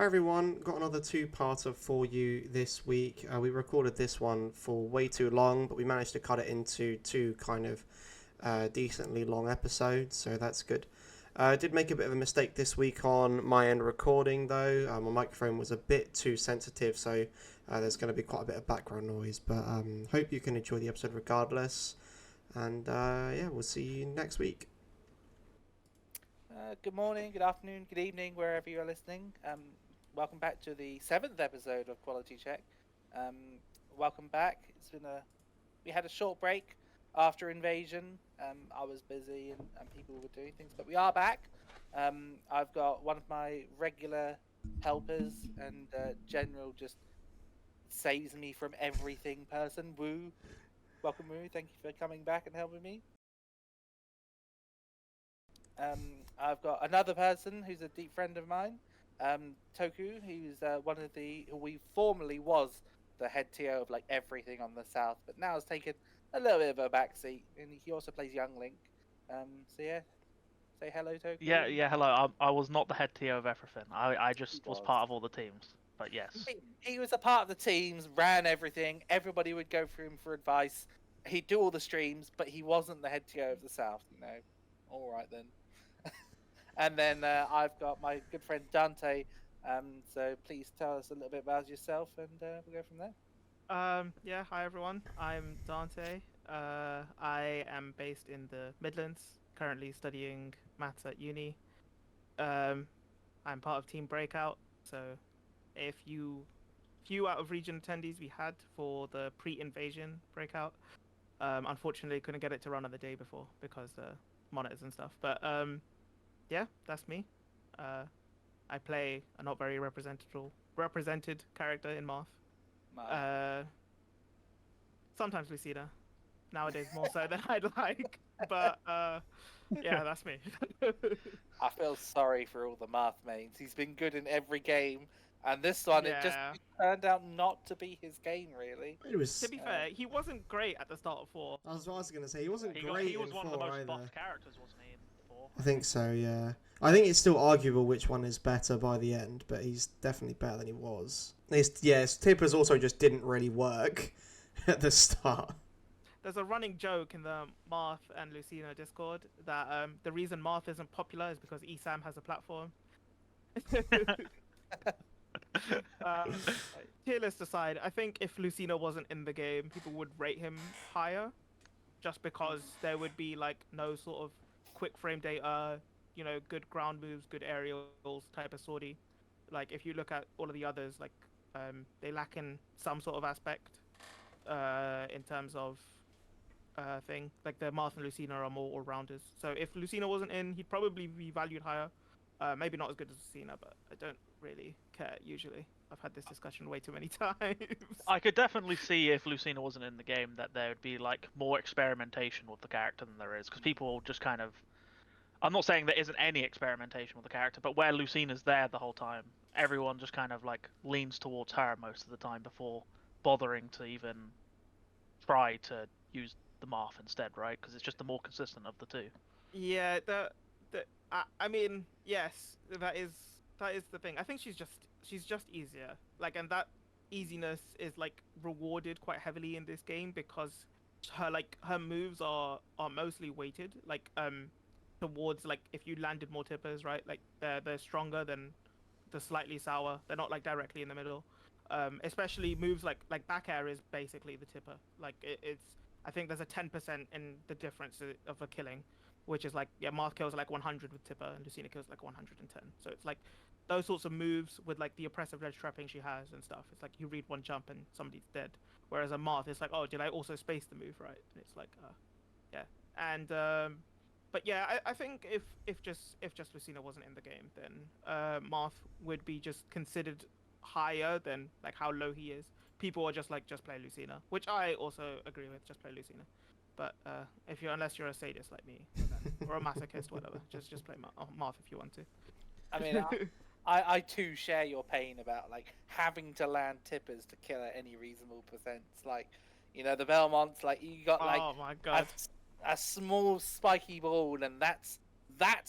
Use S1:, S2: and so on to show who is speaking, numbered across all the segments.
S1: Hi everyone, got another two-parter for you this week. We recorded this one for way too long, but we managed to cut it into two kind of decently long episodes, so that's good. I did make a bit of a mistake this week on my end recording though. My microphone was a bit too sensitive, so there's going to be quite a bit of background noise, but hope you can enjoy the episode regardless. And yeah, we'll see you next week.
S2: Good morning, good afternoon, good evening, wherever you're listening. Welcome back to the 7th episode of QualiT Check. Welcome back. We had a short break after Invasion. I was busy and people were doing things, but we are back. I've got one of my regular helpers and general just saves me from everything person. Woo. Welcome, Woo. Thank you for coming back and helping me. I've got another person who's a deep friend of mine, Toku, who's who we formerly was the head TO of like everything on the South, but now has taken a little bit of a backseat, and he also plays Young Link. So yeah, say hello, Toku.
S3: Yeah, hello. I was not the head TO of everything. I just was part of all the teams. But yes.
S2: He was a part of the teams, ran everything. Everybody would go through him for advice. He'd do all the streams, but he wasn't the head TO of the South, you know. All right then. And then I've got my good friend Dante. So please tell us a little bit about yourself, and we'll go from there.
S4: Yeah, hi everyone. I'm Dante. I am based in the Midlands, currently studying maths at uni. I'm part of Team Breakout, so a few out of region attendees we had for the pre-invasion breakout. Unfortunately, couldn't get it to run on the day before because monitors and stuff. But yeah, that's me. I play a not very represented character in Marth. Sometimes Lucina. Nowadays more so than I'd like. But yeah, that's me.
S2: I feel sorry for all the Marth mains. He's been good in every game, and this one it just turned out not to be his game really.
S1: It was.
S4: To be fair, he wasn't great at the start of 4.
S1: I was going to say he wasn't great.
S3: He was
S1: in
S3: one
S1: 4
S3: of the most
S1: either.
S3: buffed characters, wasn't he? In 4.
S1: I think so, yeah. I think it's still arguable which one is better by the end, but he's definitely better than he was. Tippers also just didn't really work at the start.
S4: There's a running joke in the Marth and Lucina Discord that the reason Marth isn't popular is because ESAM has a platform. Tier list aside, I think if Lucina wasn't in the game, people would rate him higher, just because there would be like no sort of quick frame data, you know, good ground moves, good aerials type of sortie. Like if you look at all of the others, like they lack in some sort of aspect in terms of thing. Like the Marth and Lucina are more all-rounders. So if Lucina wasn't in, he'd probably be valued higher. Maybe not as good as Lucina, but I don't really care usually. I've had this discussion way too many times.
S3: I could definitely see if Lucina wasn't in the game that there would be like more experimentation with the character than there is, because people just kind of. I'm not saying there isn't any experimentation with the character, but where Lucina's there the whole time, everyone just kind of like leans towards her most of the time before bothering to even try to use the Marth instead, right? Because it's just the more consistent of the two.
S4: Yeah, I mean, yes, that is the thing. I think she's just easier. Like, and that easiness is like rewarded quite heavily in this game because her moves are mostly weighted like towards like if you landed more tippers, right? Like they're stronger than the slightly sour. They're not like directly in the middle. Especially moves like back air is basically the tipper. Like it's I think there's a 10% in the difference of a killing, which is like, yeah, Marth kills like 100 with tipper and Lucina kills like 110. So it's like those sorts of moves with like the oppressive ledge trapping she has and stuff. It's like you read one jump and somebody's dead. Whereas a Marth, it's like, oh, did I also space the move right? And it's like, yeah. And but yeah, I think if just Lucina wasn't in the game, then Marth would be just considered higher than like how low he is. People are just like, just play Lucina, which I also agree with, just play Lucina. But unless you're a sadist like me, or a masochist, whatever, just play Marth if you want to.
S2: I mean, I too share your pain about like having to land tippers to kill at any reasonable percents. Like, you know, the Belmonts, like you got like
S4: oh my god,
S2: a small spiky ball, and that's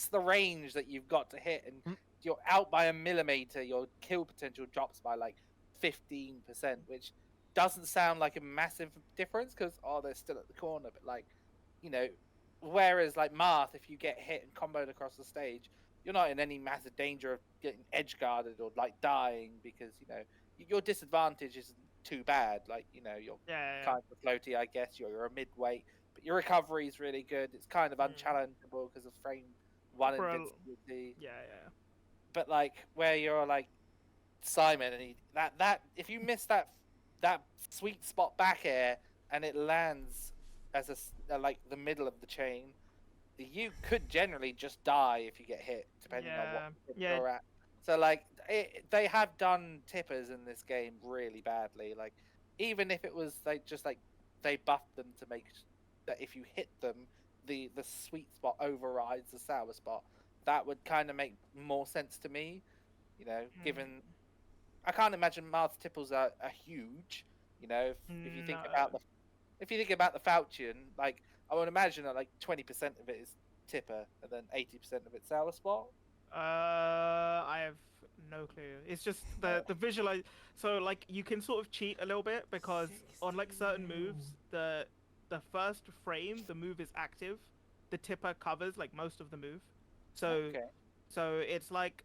S2: the range that you've got to hit. And you're out by a millimeter, your kill potential drops by like 15%, which doesn't sound like a massive difference because they're still at the corner, but like, you know, whereas like Marth, if you get hit and comboed across the stage, you're not in any massive danger of getting edge guarded or like dying because your disadvantage isn't too bad. Like you're
S4: Yeah.
S2: kind of floaty, I guess. You're a mid-weight, but your recovery is really good. It's kind of unchallengeable because of frame one invincibility.
S4: Yeah.
S2: But like where you're like Simon, and that if you miss that sweet spot back air and it lands as like the middle of the chain, you could generally just die if you get hit, depending on what you're at. So like they have done tippers in this game really badly. Like even if it was like just like they buffed them to make that if you hit them, the sweet spot overrides the sour spot. That would kind of make more sense to me, given I can't imagine Marth's tipples are huge. If you think about the falchion, like I would imagine that like 20% of it is tipper and then 80% of it sour spot.
S4: I have no clue. It's just the visualize. So like you can sort of cheat a little bit because on like certain moves, the first frame the move is active, the tipper covers like most of the move. So it's like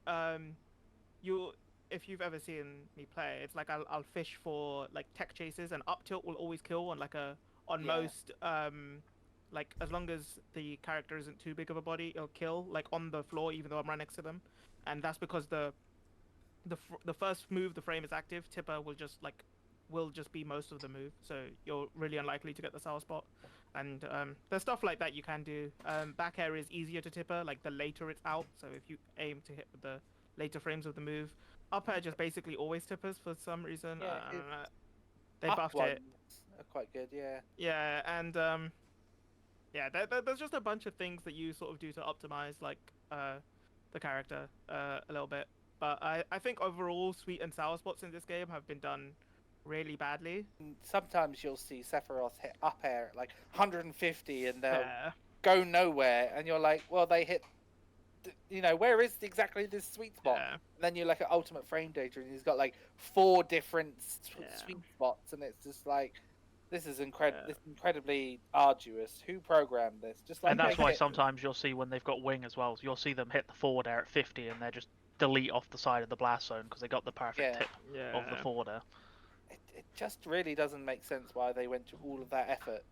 S4: if you've ever seen me play, it's like I'll fish for like tech chases, and up tilt will always kill on most like as long as the character isn't too big of a body, it'll kill like on the floor even though I'm right next to them, and that's because the first move the frame is active, tipper will just be most of the move, so you're really unlikely to get the sour spot. And there's stuff like that you can do. Back air is easier to tipper, like the later it's out, so if you aim to hit with the later frames of the move. Up air just basically always tippers for some reason. They buffed it.
S2: Are quite good, yeah.
S4: Yeah, and there's just a bunch of things that you sort of do to optimize like the character a little bit. But I think overall sweet and sour spots in this game have been done really badly.
S2: Sometimes you'll see Sephiroth hit up air at like 150 and they'll go nowhere, and you're like, well, they hit. Where is exactly this sweet spot?
S4: Yeah.
S2: And then you look at Ultimate Frame Data, and he's got like 4 different sweet spots, and it's just like, this is incredibly arduous. Who programmed this? Just like,
S3: and that's why sometimes you'll see when they've got wing as well. You'll see them hit the forward air at 50, and they're just delete off the side of the blast zone because they got the perfect tip of the forward air.
S2: It just really doesn't make sense why they went to all of that effort.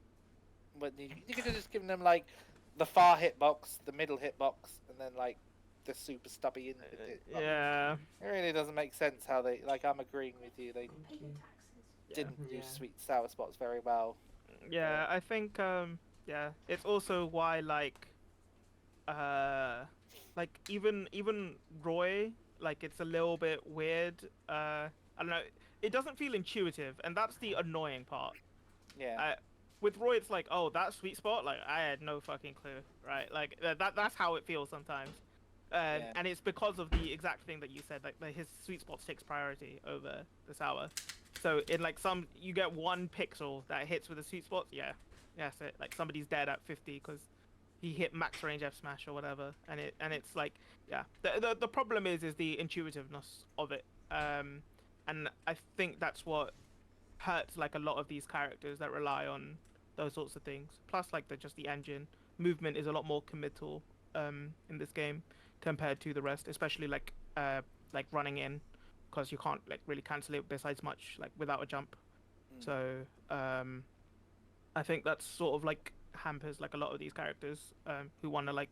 S2: But you could have just given them like the far hitbox, the middle hitbox, and then like the super stubby
S4: Yeah.
S2: It really doesn't make sense how they like. I'm agreeing with you. They didn't use sweet sour spots very well.
S4: Yeah, I think it's also why like even Roy, like it's a little bit weird. I don't know. It doesn't feel intuitive, and that's the annoying part.
S2: Yeah.
S4: With Roy, it's like, oh, that sweet spot, like I had no fucking clue, right? Like that's how it feels sometimes, and it's because of the exact thing that you said, like his sweet spot takes priority over the sour. So in like you get 1 pixel that hits with a sweet spot, that's it. Like somebody's dead at 50 because he hit max range F smash or whatever, and it's like, the problem is the intuitiveness of it, and I think that's what hurts like a lot of these characters that rely on those sorts of things. Plus like just the engine movement is a lot more committal in this game compared to the rest, especially like running in, because you can't like really cancel it besides much like without a jump. So I think that's sort of like hampers like a lot of these characters who want to like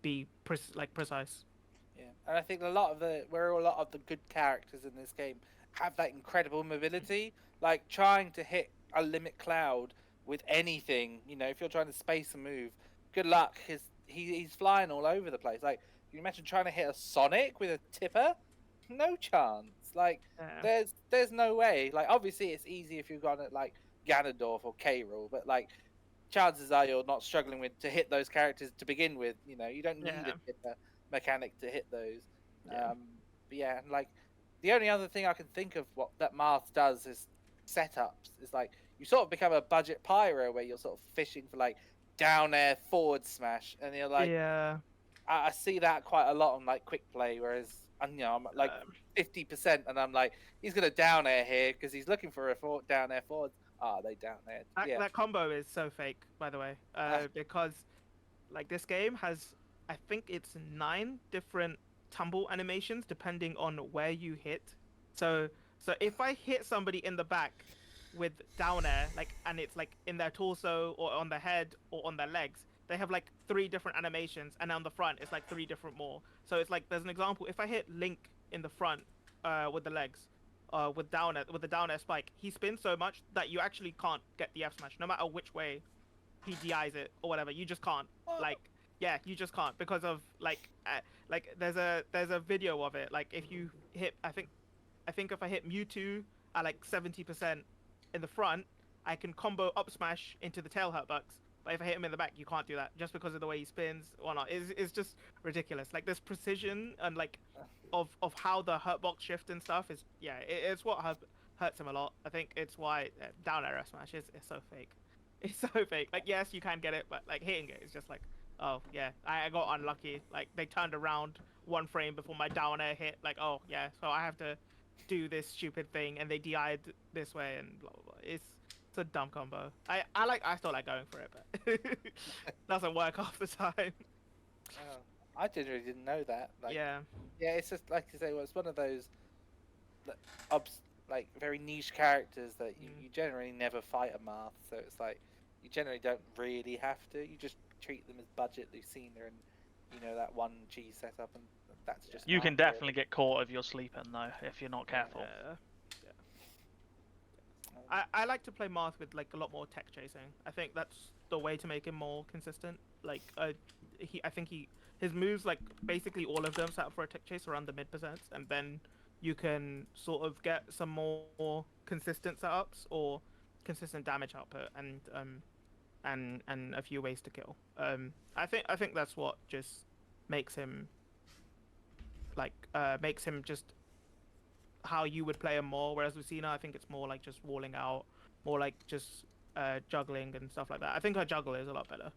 S4: be precise.
S2: Yeah, and I think a lot of the good characters in this game have that incredible mobility. Like trying to hit a limit cloud with anything, if you're trying to space a move, good luck. He's flying all over the place. Like, can you imagine trying to hit a Sonic with a tipper? No chance. Like, there's no way. Like, obviously it's easy if you've got it like Ganondorf or K-Rool, but like, chances are you're not struggling to hit those characters to begin with. You don't need a tipper mechanic to hit those. But and like, the only other thing I can think of that Marth does is setups. It's like you sort of become a budget pyro where you're sort of fishing for like down air forward smash, and you're like, I see that quite a lot on like quick play. Whereas and I'm like 50%, and I'm like, he's gonna down air here because he's looking for a down air forward. They down aired. Yeah.
S4: That combo is so fake, by the way, because like this game has, I think it's 9 different tumble animations depending on where you hit. So if I hit somebody in the back with down air, like, and it's like in their torso or on their head or on their legs, they have like 3 different animations, and on the front it's like 3 different more. So it's like, there's an example. If I hit Link in the front with the legs, with the down air spike, he spins so much that you actually can't get the F smash, no matter which way he DIs it or whatever. You just can't. Like, yeah, you just can't because of like there's a video of it. Like, if you hit, I think if I hit Mewtwo at like 70% in the front, I can combo up smash into the tail hurtbucks. But if I hit him in the back, you can't do that just because of the way he spins or not. It's just ridiculous. Like, this precision and like of how the hurtbox shift and stuff is, yeah, it's what hurts him a lot. I think it's why down air smash is so fake. It's so fake. Like, yes, you can get it, but like hitting it is just like, oh yeah, I got unlucky. Like, they turned around 1 frame before my down air hit. Like, oh yeah, so I have to do this stupid thing, and they DI'd this way and blah blah blah. It's a dumb combo. I still like going for it, but doesn't work half the time.
S2: Oh, I generally didn't know that. Like,
S4: Yeah.
S2: Yeah, it's just like you say. Well, it's one of those like very niche characters that you generally never fight a Marth. So it's like you generally don't really have to. You just treat them as budget Lucina and that 1G setup, and that's just.
S3: You can definitely get caught if you're sleeping though, if you're not careful.
S4: I like to play Marth with like a lot more tech chasing. I think that's the way to make him more consistent. Like, I think his moves, like basically all of them set up for a tech chase around the mid percents, and then you can sort of get some more consistent setups or consistent damage output and a few ways to kill. I think that's what just makes him just how you would play him more. Whereas Lucina, I think it's more like just walling out, more like just juggling and stuff like that. I think her juggle is a lot better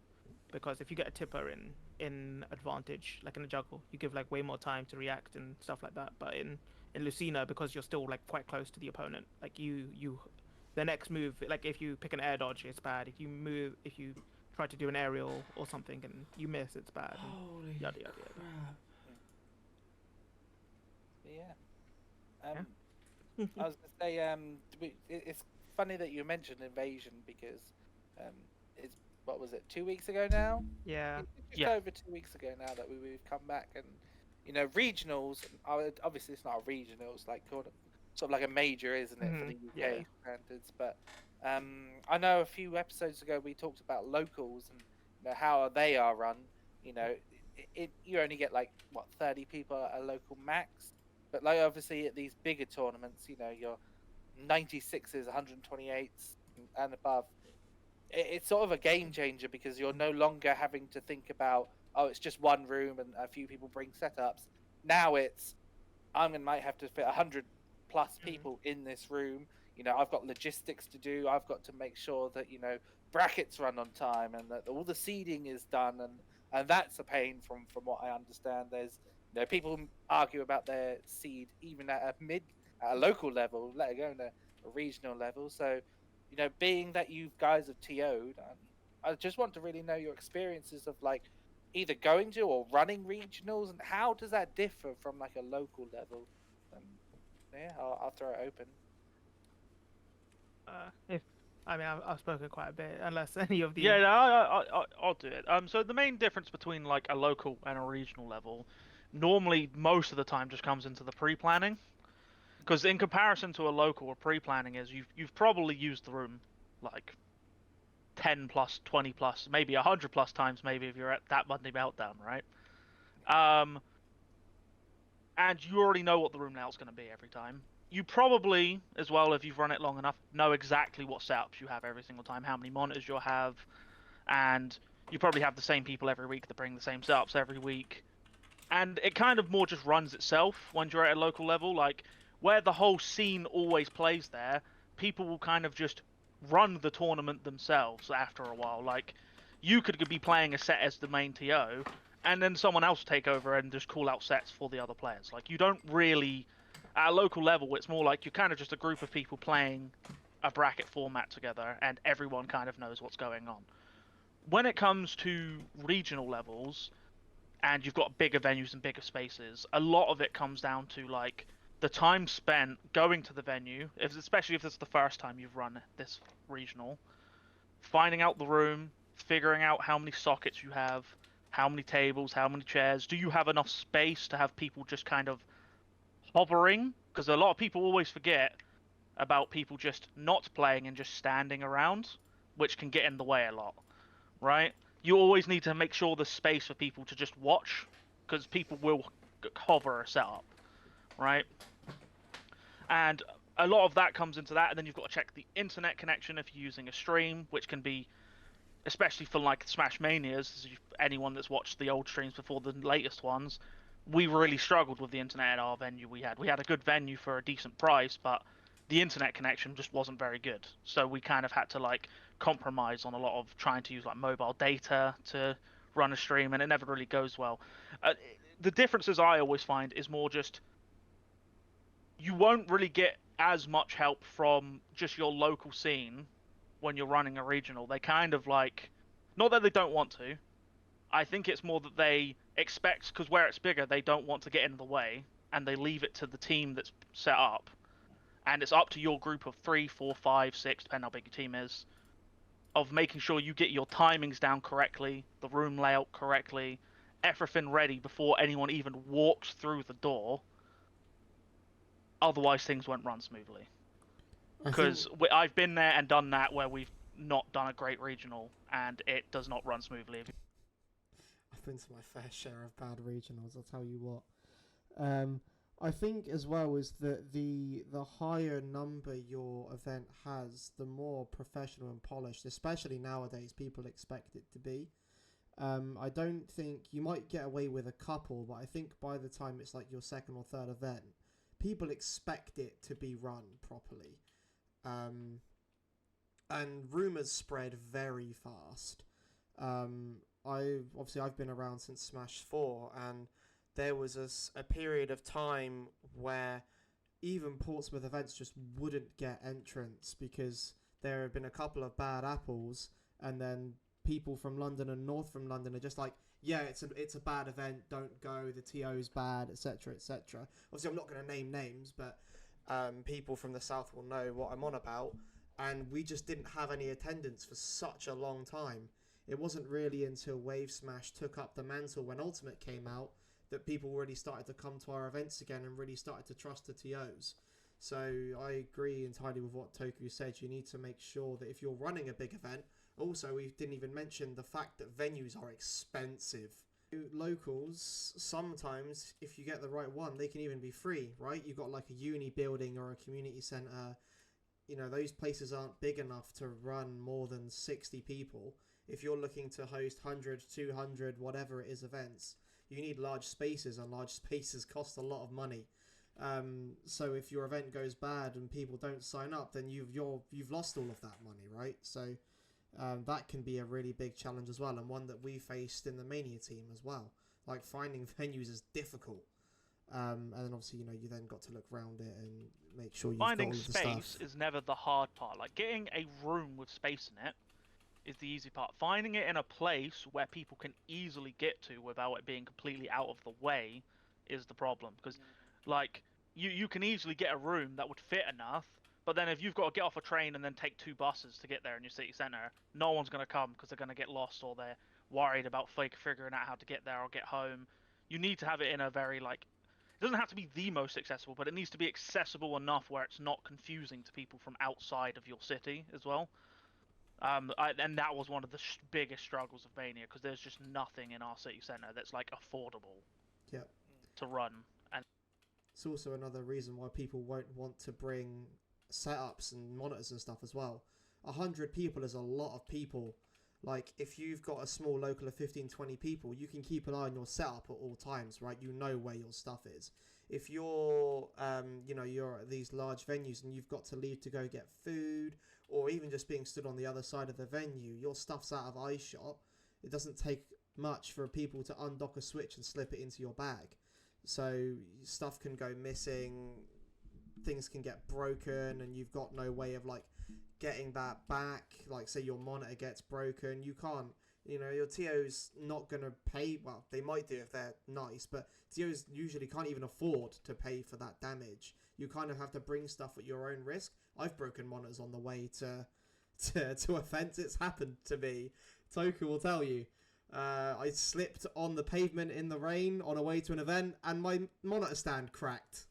S4: because if you get a tipper in advantage, like in a juggle, you give like way more time to react and stuff like that. But in Lucina, because you're still like quite close to the opponent, like the next move, like if you pick an air dodge, it's bad. If you try to do an aerial or something and you miss, it's bad.
S1: Holy
S4: yada yada
S1: crap.
S2: Yeah. I was gonna say, it's funny that you mentioned Invasion because it's, what was it, 2 weeks ago now?
S4: Yeah.
S2: Just over 2 weeks ago now that we've come back, and regionals. Obviously, it's not a regional. It's like sort of like a major, isn't it, for the UK standards? But I know a few episodes ago we talked about locals and how they are run. You only get like 30 people at a local max. But like obviously at these bigger tournaments, your 96s, 128s and above, it's sort of a game changer because you're no longer having to think about, it's just one room and a few people bring setups. Now it's, might have to fit 100 plus people in this room. I've got logistics to do. I've got to make sure that brackets run on time and that all the seeding is done, and that's a pain from what I understand. There's people argue about their seed even at a local level, let alone a regional level. So, being that you guys have TO'd, I just want to really know your experiences of like either going to or running regionals, and how does that differ from like a local level? I'll throw it open.
S4: I've spoken quite a bit, unless any of the
S3: I'll do it. So the main difference between like a local and a regional level, normally most of the time just comes into the pre-planning, because in comparison to a local, or pre-planning is you've probably used the room like 10 plus, 20 plus, maybe 100 plus times, maybe if you're at that Monday Meltdown, right? And you already know what the room layout's going to be every time. You probably, as well, if you've run it long enough, know exactly what setups you have every single time, how many monitors you'll have, and you probably have the same people every week that bring the same setups every week. And it kind of more just runs itself when you're at a local level. Like, where the whole scene always plays there, people will kind of just run the tournament themselves after a while. Like, you could be playing a set as the main TO, and then someone else will take over and just call out sets for the other players. Like, you don't really, at a local level, it's more like you're kind of just a group of people playing a bracket format together, and everyone kind of knows what's going on. When it comes to regional levels, and you've got bigger venues and bigger spaces, a lot of it comes down to like the time spent going to the venue, especially if it's the first time you've run this regional, finding out the room, figuring out how many sockets you have, how many tables, how many chairs. Do you have enough space to have people just kind of hovering? Because a lot of people always forget about people just not playing and just standing around, which can get in the way a lot, right? You always need to make sure there's space for people to just watch, because people will hover a setup, right? And a lot of that comes into that, and then you've got to check the internet connection if you're using a stream, which can be, especially for like Smash Manias, anyone that's watched the old streams before the latest ones, we really struggled with the internet at our venue we had. We had a good venue for a decent price, but the internet connection just wasn't very good. So we kind of had to like compromise on a lot of trying to use like mobile data to run a stream, and it never really goes well. The differences I always find is more just you won't really get as much help from just your local scene when you're running a regional. They kind of like, not that they don't want to, I think it's more that they expect, because where it's bigger, they don't want to get in the way, and they leave it to the team that's set up. And it's up to your group of 3, 4, 5, 6, depending how big your team is, of making sure you get your timings down correctly, the room layout correctly, everything ready before anyone even walks through the door. Otherwise, things won't run smoothly. Because I've been there and done that where we've not done a great regional, and it does not run smoothly.
S1: I've been to my fair share of bad regionals, I'll tell you what. I think as well is that the higher number your event has, the more professional and polished, especially nowadays, people expect it to be. I don't think you might get away with a couple, but I think by the time it's like your second or third event, people expect it to be run properly. And rumours spread very fast. I've been around since Smash 4, and there was a period of time where even Portsmouth events just wouldn't get entrance because there have been a couple of bad apples, and then people from London and north from London are just like, yeah, it's a bad event, don't go, the TO's bad, etc, etc. Obviously, I'm not going to name names, but people from the south will know what I'm on about, and we just didn't have any attendance for such a long time. It wasn't really until Wave Smash took up the mantle when Ultimate came out that people really started to come to our events again and really started to trust the TOs. So I agree entirely with what Toku said. You need to make sure that if you're running a big event, also we didn't even mention the fact that venues are expensive. Locals, sometimes if you get the right one, they can even be free, right? You've got like a uni building or a community centre. You know, those places aren't big enough to run more than 60 people. If you're looking to host 100, 200, whatever it is events, you need large spaces, and large spaces cost a lot of money. So if your event goes bad and people don't sign up, then you've lost all of that money, right? So that can be a really big challenge as well, and one that we faced in the Mania team as well. Like, finding venues is difficult. And then obviously, you then got to look around it and make sure you've got all of the stuff.
S3: Finding space is never the hard part. Like, getting a room with space in it is the easy part. Finding it in a place where people can easily get to without it being completely out of the way is the problem. Because, like, you can easily get a room that would fit enough, but then if you've got to get off a train and then take 2 buses to get there in your city centre, no one's going to come because they're going to get lost, or they're worried about figuring out how to get there or get home. You need to have it in a very, like, it doesn't have to be the most accessible, but it needs to be accessible enough where it's not confusing to people from outside of your city as well. And that was one of the biggest struggles of Mania, because there's just nothing in our city centre that's like affordable to run. And
S1: it's also another reason why people won't want to bring setups and monitors and stuff as well. 100 people is a lot of people. Like, if you've got a small local of 15, 20 people, you can keep an eye on your setup at all times, right? You know where your stuff is. If you're, you're at these large venues and you've got to leave to go get food, or even just being stood on the other side of the venue, your stuff's out of eyeshot. It doesn't take much for people to undock a Switch and slip it into your bag. So stuff can go missing, things can get broken, and you've got no way of like getting that back. Like say your monitor gets broken, you can't, your TO's not going to pay. Well, they might do if they're nice, but TOs usually can't even afford to pay for that damage. You kind of have to bring stuff at your own risk. I've broken monitors on the way to events. It's happened to me. Toku will tell you. I slipped on the pavement in the rain on a way to an event, and my monitor stand cracked.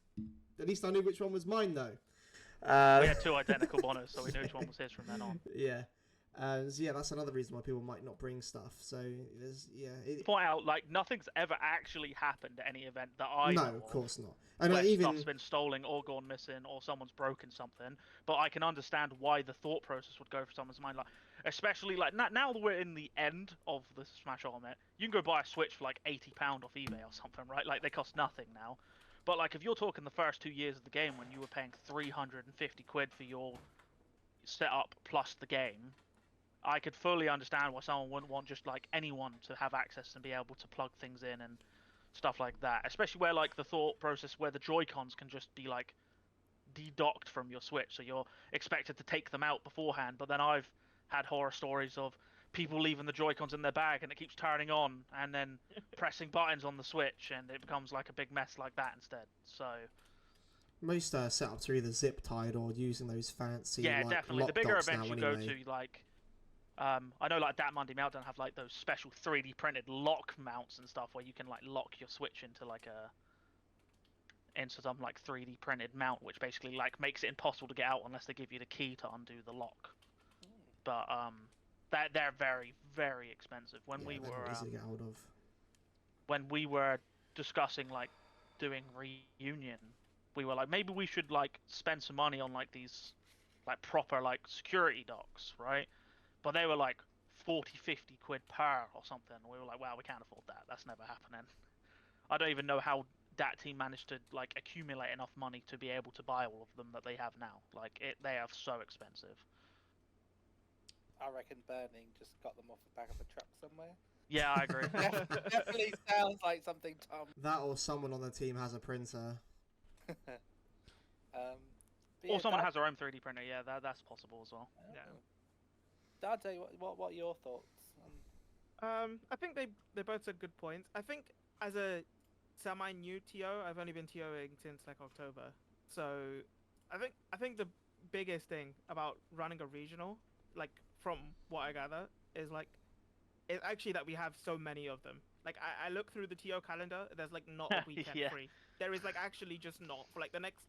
S1: At least I knew which one was mine, though.
S3: We had 2 identical monitors, so we knew which one was his from then on.
S1: Yeah. So yeah, that's another reason why people might not bring stuff. So there's
S3: Point out, like, nothing's ever actually happened at any event that I know
S1: of course not. And
S3: where
S1: even
S3: stuff's been stolen or gone missing or someone's broken something. But I can understand why the thought process would go for someone's mind, like, especially like now that we're in the end of the Smash Ultimate, you can go buy a Switch for like £80 off eBay or something, right? Like they cost nothing now. But like if you're talking the first 2 years of the game when you were paying 350 quid for your setup plus the game, I could fully understand why someone wouldn't want just like anyone to have access and be able to plug things in and stuff like that. Especially where like the thought process where the Joy-Cons can just be like de-docked from your Switch, so you're expected to take them out beforehand. But then I've had horror stories of people leaving the Joy-Cons in their bag and it keeps turning on and then pressing buttons on the Switch and it becomes like a big mess like that instead. So
S1: most setups are either zip tied or using those fancy
S3: definitely
S1: lock
S3: the bigger
S1: docks
S3: events
S1: now
S3: you
S1: anyway.
S3: go to, like I know like that Monday Meltdown have like those special 3D printed lock mounts and stuff where you can like lock your Switch into like some like 3D printed mount, which basically like makes it impossible to get out unless they give you the key to undo the lock. But they're very, very expensive. When we
S1: they're
S3: were
S1: not easy to get hold of.
S3: when we were discussing like doing reunion, we were like maybe we should like spend some money on like these like proper like security docks, right? But they were like 40-50 quid per or something. We were like, wow, we can't afford that. That's never happening. I don't even know how that team managed to like accumulate enough money to be able to buy all of them that they have now. Like they are so expensive.
S2: I reckon burning just got them off the back of a truck somewhere.
S3: Yeah, I agree.
S2: Definitely sounds like something Tom.
S1: That or someone on the team has a printer.
S3: Or someone has their own 3D printer. Yeah, that's possible as well.
S2: Oh.
S3: Yeah.
S2: Dante, what are your thoughts?
S4: I think they both said good points. I think as a semi-new TO, I've only been TOing since like October, so I think the biggest thing about running a regional, like from what I gather, is like it's actually that we have so many of them. Like I look through the TO calendar, there's like not a weekend
S3: Yeah.
S4: free. There is like actually just not for like the next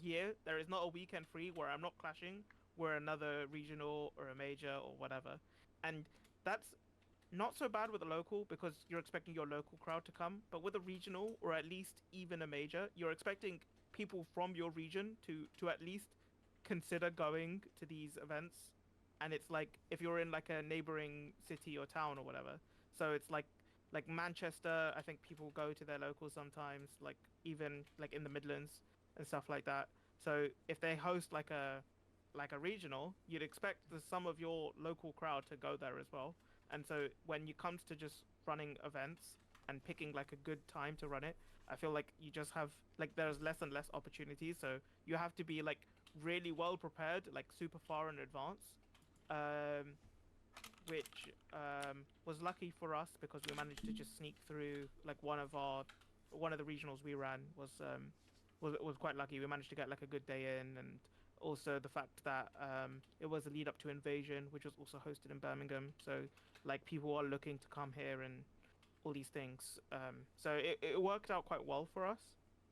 S4: year. There is not a weekend free where I'm not clashing where another regional or a major or whatever, and that's not so bad with a local because you're expecting your local crowd to come, but with a regional or at least even a major, you're expecting people from your region to at least consider going to these events. And it's like if you're in like a neighboring city or town or whatever, so it's like Manchester, I think people go to their locals sometimes, like even like in the Midlands and stuff like that. So if they host like a regional, you'd expect some of your local crowd to go there as well. And so when it comes to just running events and picking like a good time to run it, I feel like you just have like there's less and less opportunities. So you have to be like really well prepared, like super far in advance, which was lucky for us because we managed to just sneak through. Like one of the regionals we ran was quite lucky. We managed to get like a good day in, and also the fact that it was a lead up to Invasion, which was also hosted in Birmingham. So like people are looking to come here and all these things. So it worked out quite well for us.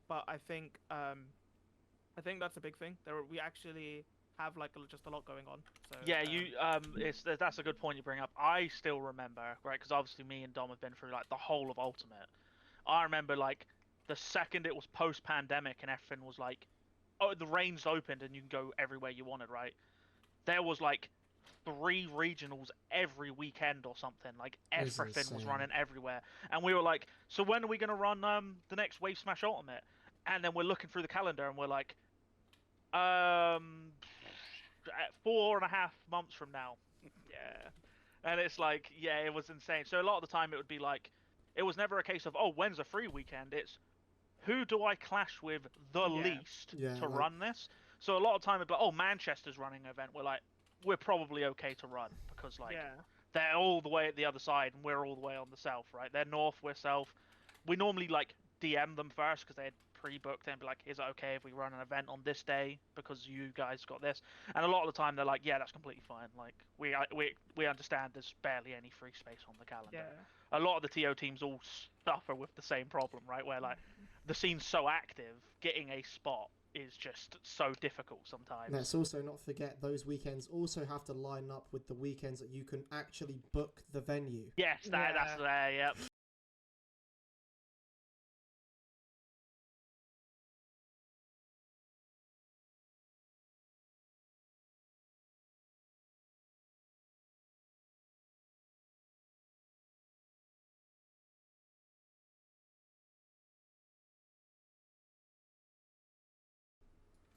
S4: But I think that's a big thing. We actually have like just a lot going on. So
S3: yeah, that's a good point you bring up. I still remember, right, because obviously me and Dom have been through like the whole of Ultimate. I remember like the second it was post-pandemic and everything was like, oh, the reigns opened and you can go everywhere you wanted, right? There was like 3 regionals every weekend or something. Like everything was running everywhere, and we were like, so when are we gonna run the next Wave Smash Ultimate? And then we're looking through the calendar and we're like, 4.5 months from now. Yeah. And it's like, yeah, it was insane. So a lot of the time it would be like, it was never a case of, oh, when's a free weekend? It's who do I clash with the
S4: Yeah.
S3: least
S1: Yeah,
S3: to
S1: like-
S3: run this? So a lot of time it'd be like, oh, Manchester's running an event. We're like, we're probably okay to run because like
S4: Yeah.
S3: they're all the way at the other side and we're all the way on the south, right? They're north, we're south. We normally like DM them first because they had pre-booked and be like, is it okay if we run an event on this day because you guys got this? And a lot of the time they're like, yeah, that's completely fine. Like we understand there's barely any free space on the calendar.
S4: Yeah.
S3: A lot of the TO teams all suffer with the same problem, right? Where like the scene's so active, getting a spot is just so difficult sometimes.
S1: Let's also not forget those weekends also have to line up with the weekends that you can actually book the venue.
S3: Yes, that's there. Yep.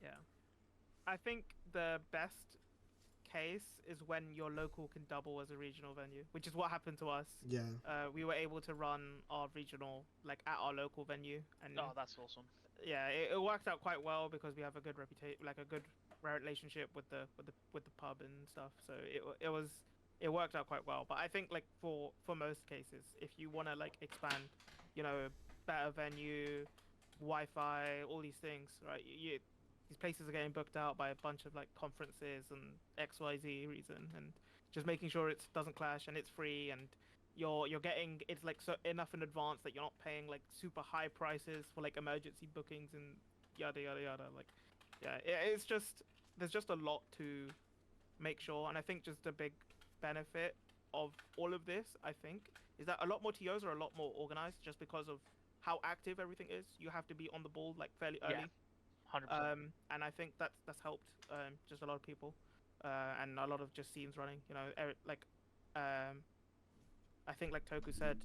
S4: Yeah. I think the best case is when your local can double as a regional venue, which is what happened to us.
S1: Yeah.
S4: We were able to run our regional like at our local venue, and
S3: Oh, that's awesome.
S4: yeah, it worked out quite well because we have a good reputation, like a good relationship with the pub and stuff. So it worked out quite well. But I think like for most cases, if you want to like expand, you know, better venue, Wi-Fi, all these things, right? These places are getting booked out by a bunch of like conferences and XYZ reason, and just making sure it doesn't clash and it's free and you're getting it's like so enough in advance that you're not paying like super high prices for like emergency bookings and yada yada yada. Like, yeah, it's just there's just a lot to make sure, and I think just a big benefit of all of this, I think, is that a lot more TOs are a lot more organized just because of how active everything is. You have to be on the ball like fairly early.
S3: Yeah. 100%.
S4: And I think that's helped just a lot of people, and a lot of just scenes running. You know, I think like Toku said,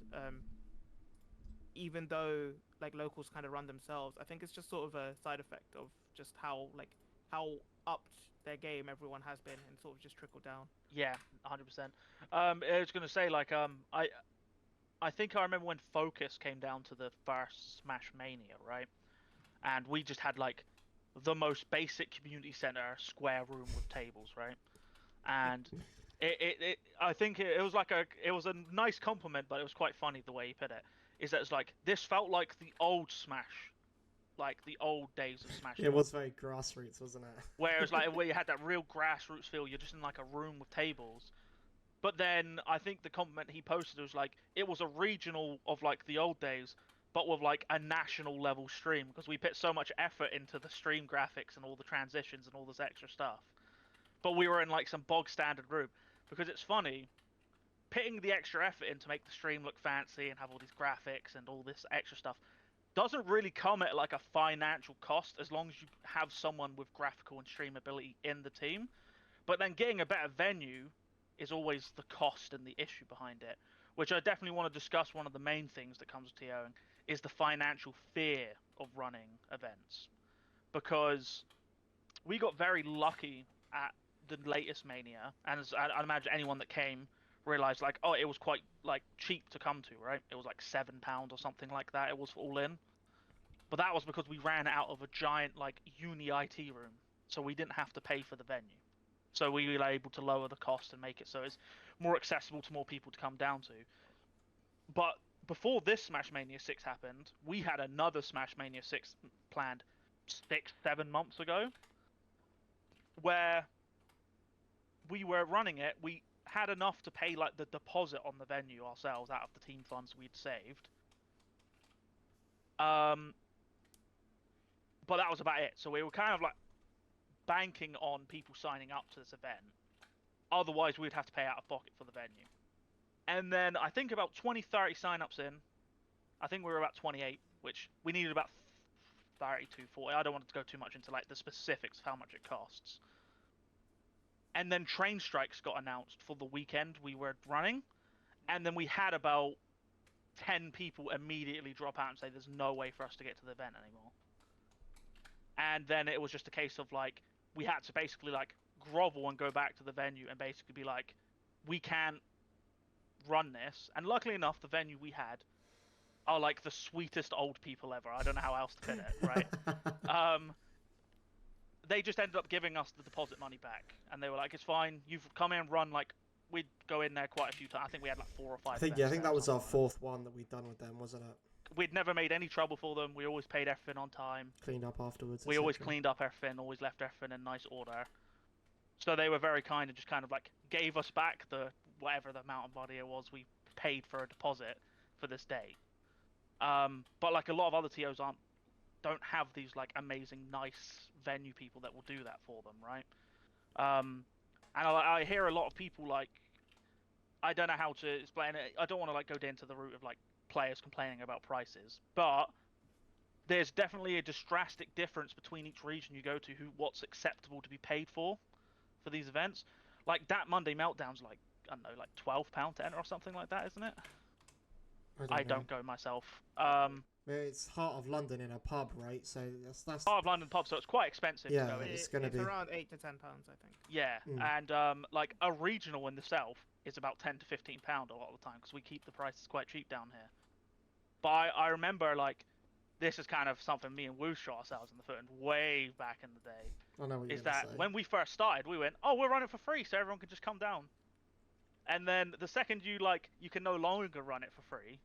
S4: even though like locals kind of run themselves, I think it's just sort of a side effect of just how upped their game everyone has been, and sort of just trickled down.
S3: Yeah, 100%. I was gonna say like I think I remember when Focus came down to the first Smash Mania, right? And we just had like the most basic community center square room with tables, right? And I think it was like it was a nice compliment, but it was quite funny the way he put it. Is that it's like this felt like the old Smash, like the old days of Smash.
S1: It was very grassroots, wasn't it?
S3: Where it was like where you had that real grassroots feel. You're just in like a room with tables. But then I think the compliment he posted was like it was a regional of like the old days, but with like a national level stream because we put so much effort into the stream graphics and all the transitions and all this extra stuff. But we were in like some bog standard room because it's funny putting the extra effort in to make the stream look fancy and have all these graphics and all this extra stuff doesn't really come at like a financial cost as long as you have someone with graphical and stream ability in the team. But then getting a better venue is always the cost and the issue behind it, which I definitely want to discuss. One of the main things that comes with TOing is the financial fear of running events, because we got very lucky at the latest Mania, and as I imagine anyone that came realized like, oh, it was quite like cheap to come to, right? It was like £7 or something like that. It was all in, but that was because we ran out of a giant like uni IT room, so we didn't have to pay for the venue. So we were able to lower the cost and make it so it's more accessible to more people to come down to. But before this Smash Mania 6 happened, we had another Smash Mania 6 planned 6-7 months ago, where we were running it. We had enough to pay like the deposit on the venue ourselves out of the team funds we'd saved. But that was about it. So we were kind of like banking on people signing up to this event. Otherwise, we'd have to pay out of pocket for the venue. And then I think about 20-30 signups in. I think we were about 28, which we needed about 30-40. I don't want to go too much into like the specifics of how much it costs. And then train strikes got announced for the weekend we were running, and then we had about 10 people immediately drop out and say there's no way for us to get to the event anymore. And then it was just a case of like we had to basically like grovel and go back to the venue and basically be like, we can't run this, and luckily enough, the venue we had are like the sweetest old people ever. I don't know how else to put it, right? They just ended up giving us the deposit money back, and they were like, "It's fine. You've come in and run like." We'd go in there quite a few times. I think we had like 4 or 5.
S1: I think that was our 4th one that we'd done with them, wasn't it?
S3: We'd never made any trouble for them. We always paid everything on time.
S1: Cleaned up afterwards.
S3: We always cleaned up everything. Always left everything in nice order. So they were very kind and just kind of like gave us back the whatever the amount of money it was we paid for a deposit for this day. But like a lot of other TOs don't have these like amazing nice venue people that will do that for them, right? And I hear a lot of people like, I don't know how to explain it. I don't want to like go into the route of like players complaining about prices, but there's definitely a drastic difference between each region you go to what's acceptable to be paid for these events. Like that Monday Meltdown's like, I don't know, like £12 to enter or something like that, isn't it? I don't go myself.
S1: It's heart of London in a pub, right? So that's
S3: Heart of London pub, so it's quite expensive to go in.
S1: It's going to be
S4: around £8 to £10, I think.
S3: Yeah, and like a regional in the south is about £10 to £15 a lot of the time because we keep the prices quite cheap down here. But I remember like this is kind of something me and Wu shot ourselves in the foot in way back in the day.
S1: I know what you're
S3: is that
S1: say.
S3: When we first started, we went, "Oh, we'll run it for free, so everyone can just come down." And then the second you can no longer run it for free,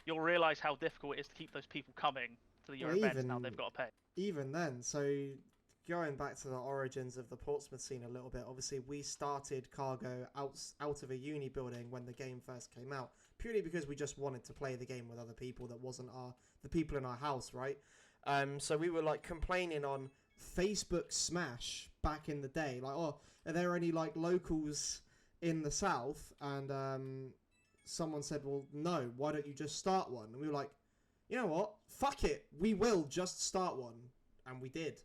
S3: you'll realize how difficult it is to keep those people coming to your events now they've got to pay.
S1: Even then, so going back to the origins of the Portsmouth scene a little bit, obviously we started Cargo out of a uni building when the game first came out, purely because we just wanted to play the game with other people that wasn't the people in our house, right? So we were like complaining on Facebook Smash back in the day, like, "Oh, are there any like locals in the south?" And someone said, "Well, no, why don't you just start one?" And we were like, "You know what? Fuck it. We will just start one." And we did.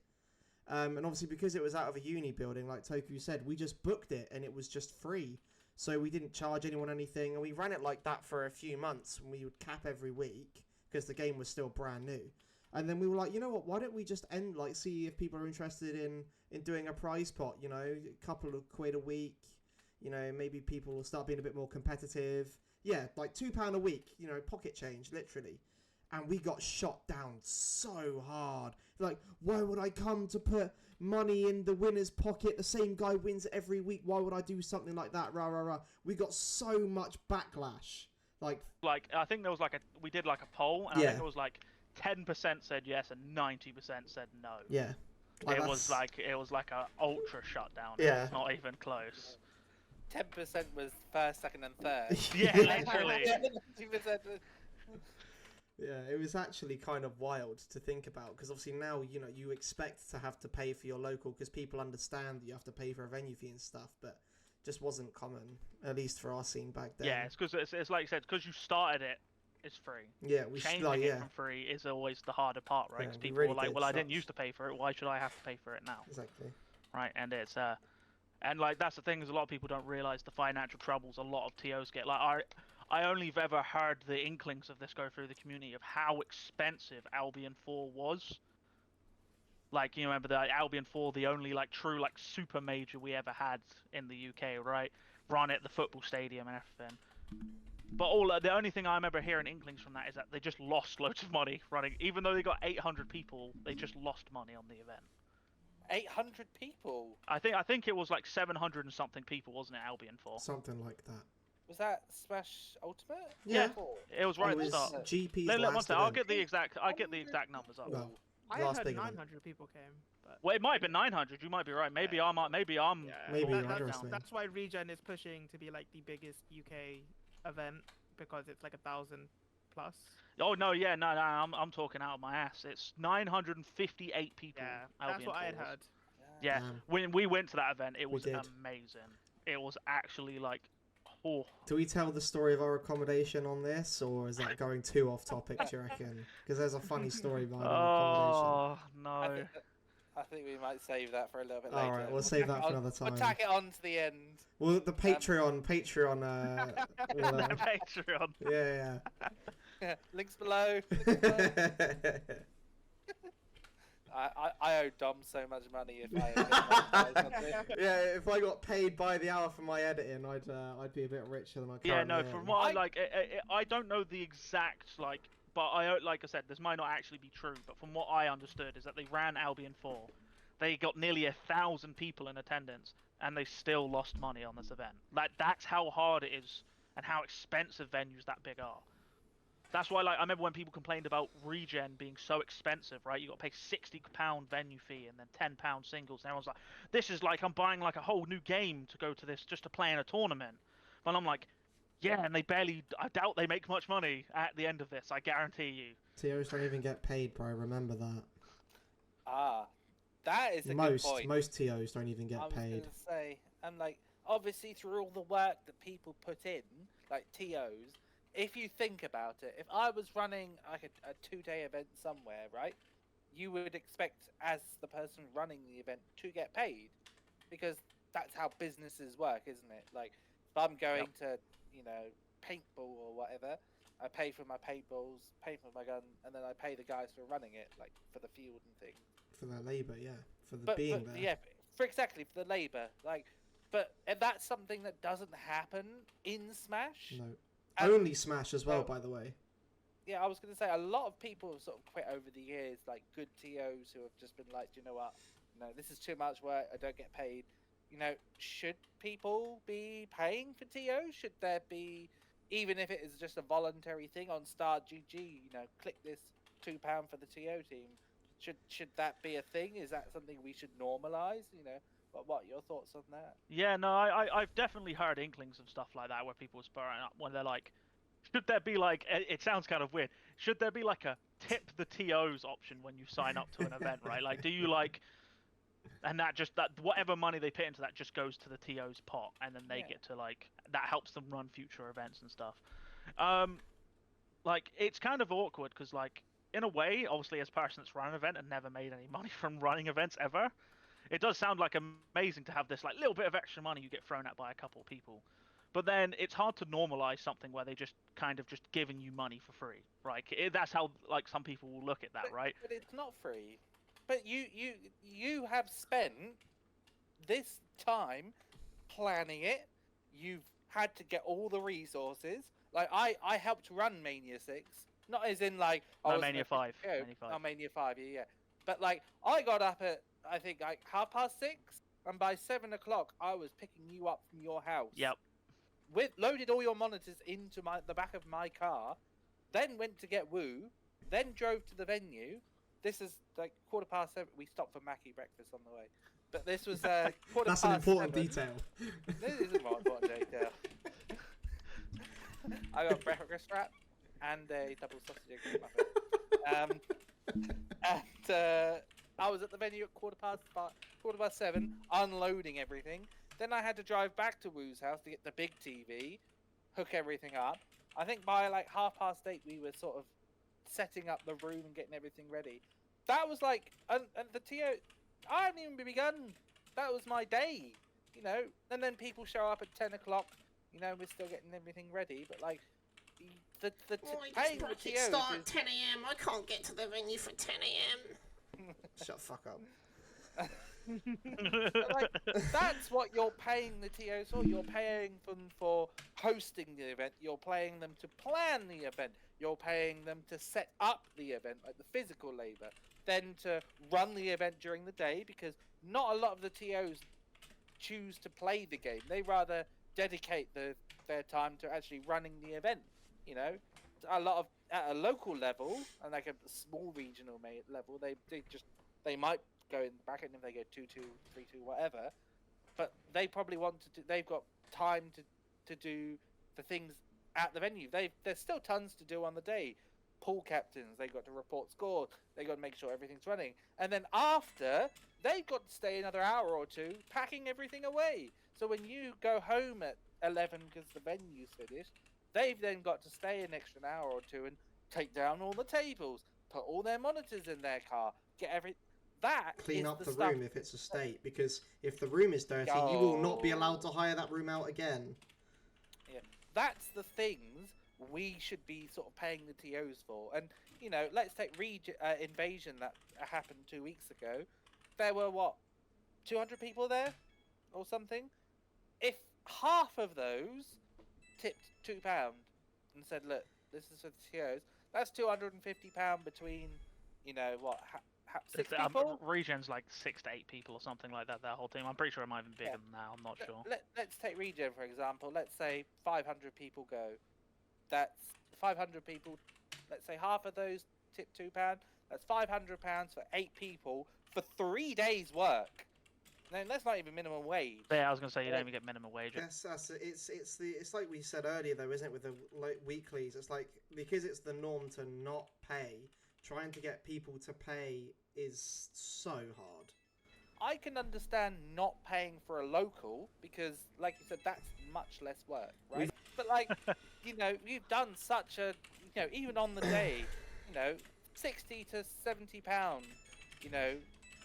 S1: And obviously because it was out of a uni building, like Toku said, we just booked it and it was just free. So we didn't charge anyone anything. And we ran it like that for a few months. And we would cap every week because the game was still brand new. And then we were like, you know what? Why don't we just see if people are interested in doing a prize pot, you know, a couple of quid a week. You know, maybe people will start being a bit more competitive. Yeah, like £2 a week, you know, pocket change, literally. And we got shot down so hard. Like, why would I come to put money in the winner's pocket? The same guy wins every week. Why would I do something like that? Rah, rah, rah. We got so much backlash. Like
S3: I think there was we did like a poll, and I think it was like 10% said yes and 90% said no.
S1: Yeah.
S3: It was like a ultra shutdown.
S1: Yeah.
S3: It's not even close.
S2: 10% was first, second, and third.
S3: Yeah, literally.
S2: 90%
S1: Yeah, it was actually kind of wild to think about because obviously now, you know, you expect to have to pay for your local because people understand that you have to pay for a venue fee and stuff, but just wasn't common, at least for our scene back then.
S3: Yeah, it's because it's like you said, because you started it, it's free.
S1: Yeah,
S3: Changing it from free is always the harder part, right? Because people are like, well, I didn't used to pay for it. Why should I have to pay for it now?
S1: Exactly.
S3: Right, and it's and like that's the thing is a lot of people don't realize the financial troubles a lot of TOs get. Like I only have ever heard the inklings of this go through the community of how expensive Albion 4 was. Like, you remember the Albion 4, the only like true like super major we ever had in the UK, right? Run at the football stadium and everything. But the only thing I remember hearing inklings from that is that they just lost loads of money running. Even though they got 800 people, they just lost money on the event.
S2: 800 people?
S3: I think it was like 700 and something people, wasn't it, Albion 4?
S1: Something like that.
S2: Was that Smash Ultimate?
S3: Yeah, it was right at the start.
S1: GP's
S3: last event. I'll get the exact numbers up.
S1: Well,
S4: I heard 900 people came. But...
S3: Well, it might have been 900. You might be right. Maybe I'm.
S1: Maybe you're underestimating.
S4: That's why Regen is pushing to be like the biggest UK event because it's like 1,000 plus.
S3: Oh no, yeah, no, I'm talking out of my ass. It's 958 people.
S4: Yeah, that's what I had heard.
S3: Yeah, when we went to that event, it was amazing. It was actually like, oh.
S1: Do we tell the story of our accommodation on this, or is that going too off topic? Do you reckon? Because there's a funny story behind our accommodation.
S3: Oh no.
S2: I think we might save that for a little bit later.
S1: All right, we'll save that for another time.
S2: We'll tack it on to the end.
S1: Well, the Patreon.
S3: The Patreon.
S1: Yeah.
S2: Links below. I owe Dom so much money if I something.
S1: Yeah, if I got paid by the hour for my editing, I'd be a bit richer than I currently
S3: Yeah, no.
S1: am.
S3: From what I don't know the exact but like I said, this might not actually be true. But from what I understood, is that they ran Albion 4, they got nearly 1,000 people in attendance, and they still lost money on this event. That's how hard it is, and how expensive venues that big are. That's why, I remember when people complained about Regen being so expensive, right? You got to pay £60 venue fee and then £10 singles. And everyone's like, this is like I'm buying like a whole new game to go to this just to play in a tournament. But I'm like, yeah, and I doubt they make much money at the end of this. I guarantee you.
S1: TOs don't even get paid, bro. Remember that.
S2: That is a good point.
S1: Most TOs don't even get
S2: I was
S1: paid.
S2: going to say, and obviously through all the work that people put in, like TOs, if you think about it, if I was running like a 2-day event somewhere, right, you would expect as the person running the event to get paid, because that's how businesses work, isn't it? Like, if I'm going to, paintball or whatever, I pay for my paintballs, pay for my gun, and then I pay the guys for running it, like for the field and things.
S1: For their labour, yeah. For being there.
S2: Yeah, for the labour. But that's something that doesn't happen in Smash.
S1: No. Only Smash as well, by the way.
S2: Yeah, I was going to say, a lot of people have sort of quit over the years, like good TOs who have just been like, you know what, this is too much work, I don't get paid. Should people be paying for TOs? Should there be, even if it is just a voluntary thing on Star GG, click this £2 for the TO team. Should that be a thing? Is that something we should normalise? What are your thoughts on that?
S3: Yeah, no, I've definitely heard inklings of stuff like that where people are spurring up when they're like, should there be it sounds kind of weird, should there be like a tip the TOs option when you sign up to an event, right? Like, do you and that whatever money they put into that just goes to the TOs pot, and then they get to that helps them run future events and stuff. It's kind of awkward because in a way, obviously as a person that's run an event and never made any money from running events ever, it does sound amazing to have this little bit of extra money you get thrown at by a couple of people. But then it's hard to normalize something where they just kind of just giving you money for free, right? That's how some people will look at that, right?
S2: But it's not free. But you have spent this time planning it. You've had to get all the resources. I helped run Mania 6, not as in
S3: Mania 5.
S2: Oh, Mania 5, yeah. But I got up at I think 6:30, and by 7 o'clock I was picking you up from your house.
S3: Yep.
S2: Loaded all your monitors into the back of my car, then went to get Woo, then drove to the venue. This is 7:15. We stopped for Mackie breakfast on the way, but this was 7:15.
S1: That's an important detail.
S2: This is a more important detail. I got a breakfast wrap and a double sausage egg muffin. And I was at the venue at 7:15, unloading everything. Then I had to drive back to Woo's house to get the big TV, hook everything up. I think by 8:30 we were sort of setting up the room and getting everything ready. That was and the TO, I hadn't even begun. That was my day, And then people show up at 10 o'clock. We're still getting everything ready, but paying the TO
S5: start at 10 a.m. I can't get to the venue for 10 a.m.
S1: Shut the fuck up.
S2: That's what you're paying the TOs for. You're paying them for hosting the event. You're paying them to plan the event. You're paying them to set up the event, the physical labor. Then to run the event during the day, because not a lot of the TOs choose to play the game. They rather dedicate their time to actually running the event. A lot of at a local level and a small regional level, they might go in the back end if they go 2-2, 3-2, whatever. But they probably want to. They've got time to do the things at the venue. There's still tons to do on the day. Pool captains, they've got to report scores. They've got to make sure everything's running. And then after, they've got to stay another hour or two packing everything away. So when you go home at 11 because the venue's finished, they've then got to stay an extra hour or two and take down all the tables, put all their monitors in their car,
S1: clean up the room if it's a state, because if the room is dirty, you will not be allowed to hire that room out again.
S2: Yeah, that's the things we should be sort of paying the TOs for. And let's take Invasion that happened 2 weeks ago. There were 200 people there or something. If half of those tipped £2 and said, "Look, this is for the TOs," that's £250 between, six people.
S3: Regen's like 6 to 8 people or something like that. That whole team. I'm pretty sure it might even bigger than that. I'm not sure.
S2: Let's take Regen for example. Let's say 500 people go. That's 500 people. Let's say half of those tip £2. That's £500 for 8 people for 3 days' work. Now, that's not even minimum wage.
S3: Yeah, I was gonna say you don't even get minimum wage.
S1: Yes, it's like we said earlier though, isn't it? With the weeklies, it's like because it's the norm to not pay. Trying to get people to pay is so hard.
S2: I can understand not paying for a local because, like you said, that's much less work, right? But you've done such a, even on the day, 60 to £70,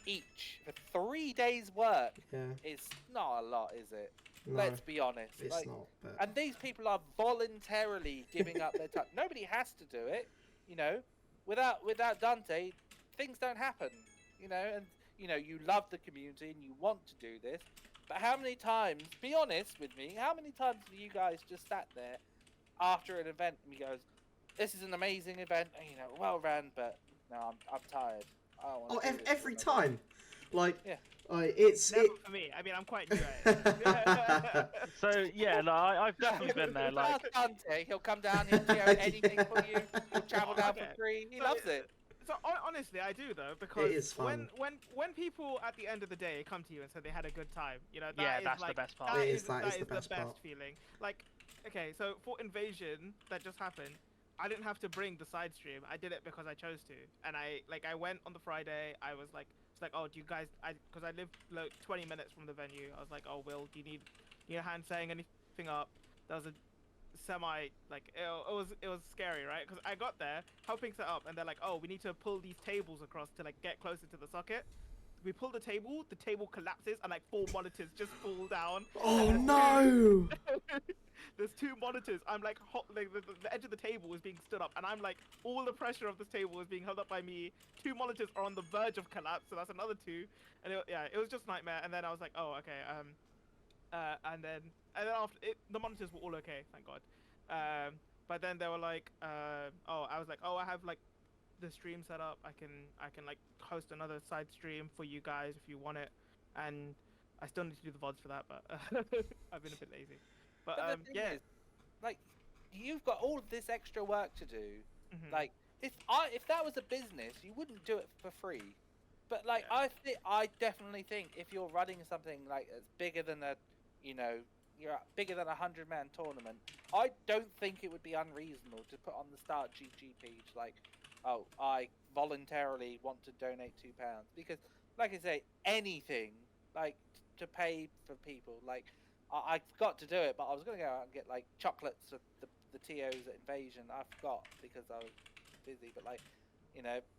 S2: each for 3 days' work.
S1: Yeah.
S2: Is not a lot, is it?
S1: No,
S2: Let's be honest.
S1: it's not. But...
S2: And these people are voluntarily giving up their time. Nobody has to do it, Without Dante, things don't happen, And you love the community and you want to do this, but how many times? Be honest with me. How many times have you guys just sat there after an event and he goes, "This is an amazing event, well run, but no, I'm tired. I don't want to do this
S1: every time,
S2: Yeah.
S1: it's
S4: Never for me. I mean, I'm quite new at it.
S3: So yeah, no, I've definitely been there. Like
S2: Ask Dante, he'll come down, he'll do anything for you. He'll travel down for free. He loves it.
S4: So honestly, I do though, because
S1: It is fun.
S4: when people at the end of the day come to you and say they had a good time,
S3: that's the best part.
S4: That is
S1: the
S4: the
S1: best
S4: best
S1: part.
S4: feeling. Like, okay, so for Invasion that just happened, I didn't have to bring the side stream. I did it because I chose to, and I went on the Friday. I was like, it's like, "Oh, do you guys?" Because I live like 20 minutes from the venue. I was like, "Oh, Will, do you need a hand setting anything up?" There was a semi it was scary, right? Because I got there helping set up, and they're like, "Oh, we need to pull these tables across to get closer to the socket." We pull the table collapses, and 4 monitors just fall down.
S1: Oh no!
S4: There's 2 monitors. I'm like, the edge of the table is being stood up, and I'm like, all the pressure of this table is being held up by me. 2 monitors are on the verge of collapse, so that's another 2. And it was just nightmare. And then I was like, oh, okay. And then after the monitors were all okay, thank God. But then they were like, I was like, I have the stream set up. I can host another side stream for you guys if you want it. And I still need to do the VODs for that, but I've been a bit lazy. But
S2: the thing is, you've got all of this extra work to do.
S4: Mhm.
S2: If that was a business, you wouldn't do it for free. But I definitely think if you're running something that's bigger than you're bigger than a 100-man tournament, I don't think it would be unreasonable to put on the Start GG page I voluntarily want to donate £2 because, like I say, anything to pay for people I've got to do it, but I was going to go out and get chocolates for the TOs at Invasion. I forgot because I was busy, but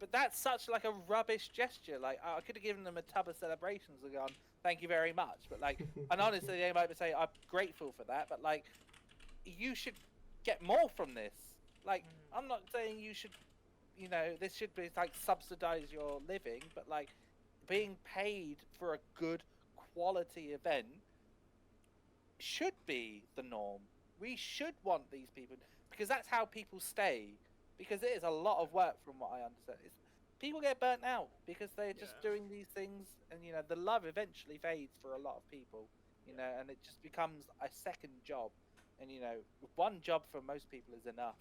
S2: but that's such a rubbish gesture. I could have given them a tub of celebrations and gone, "Thank you very much." But and honestly, they might say, "I'm grateful for that," but you should get more from this. I'm not saying you should, this should be subsidize your living, but being paid for a good quality event should be the norm. We should want these people because that's how people stay. Because it is a lot of work, from what I understand. People get burnt out because they're just doing these things, and the love eventually fades for a lot of people. And it just becomes a second job, and one job for most people is enough.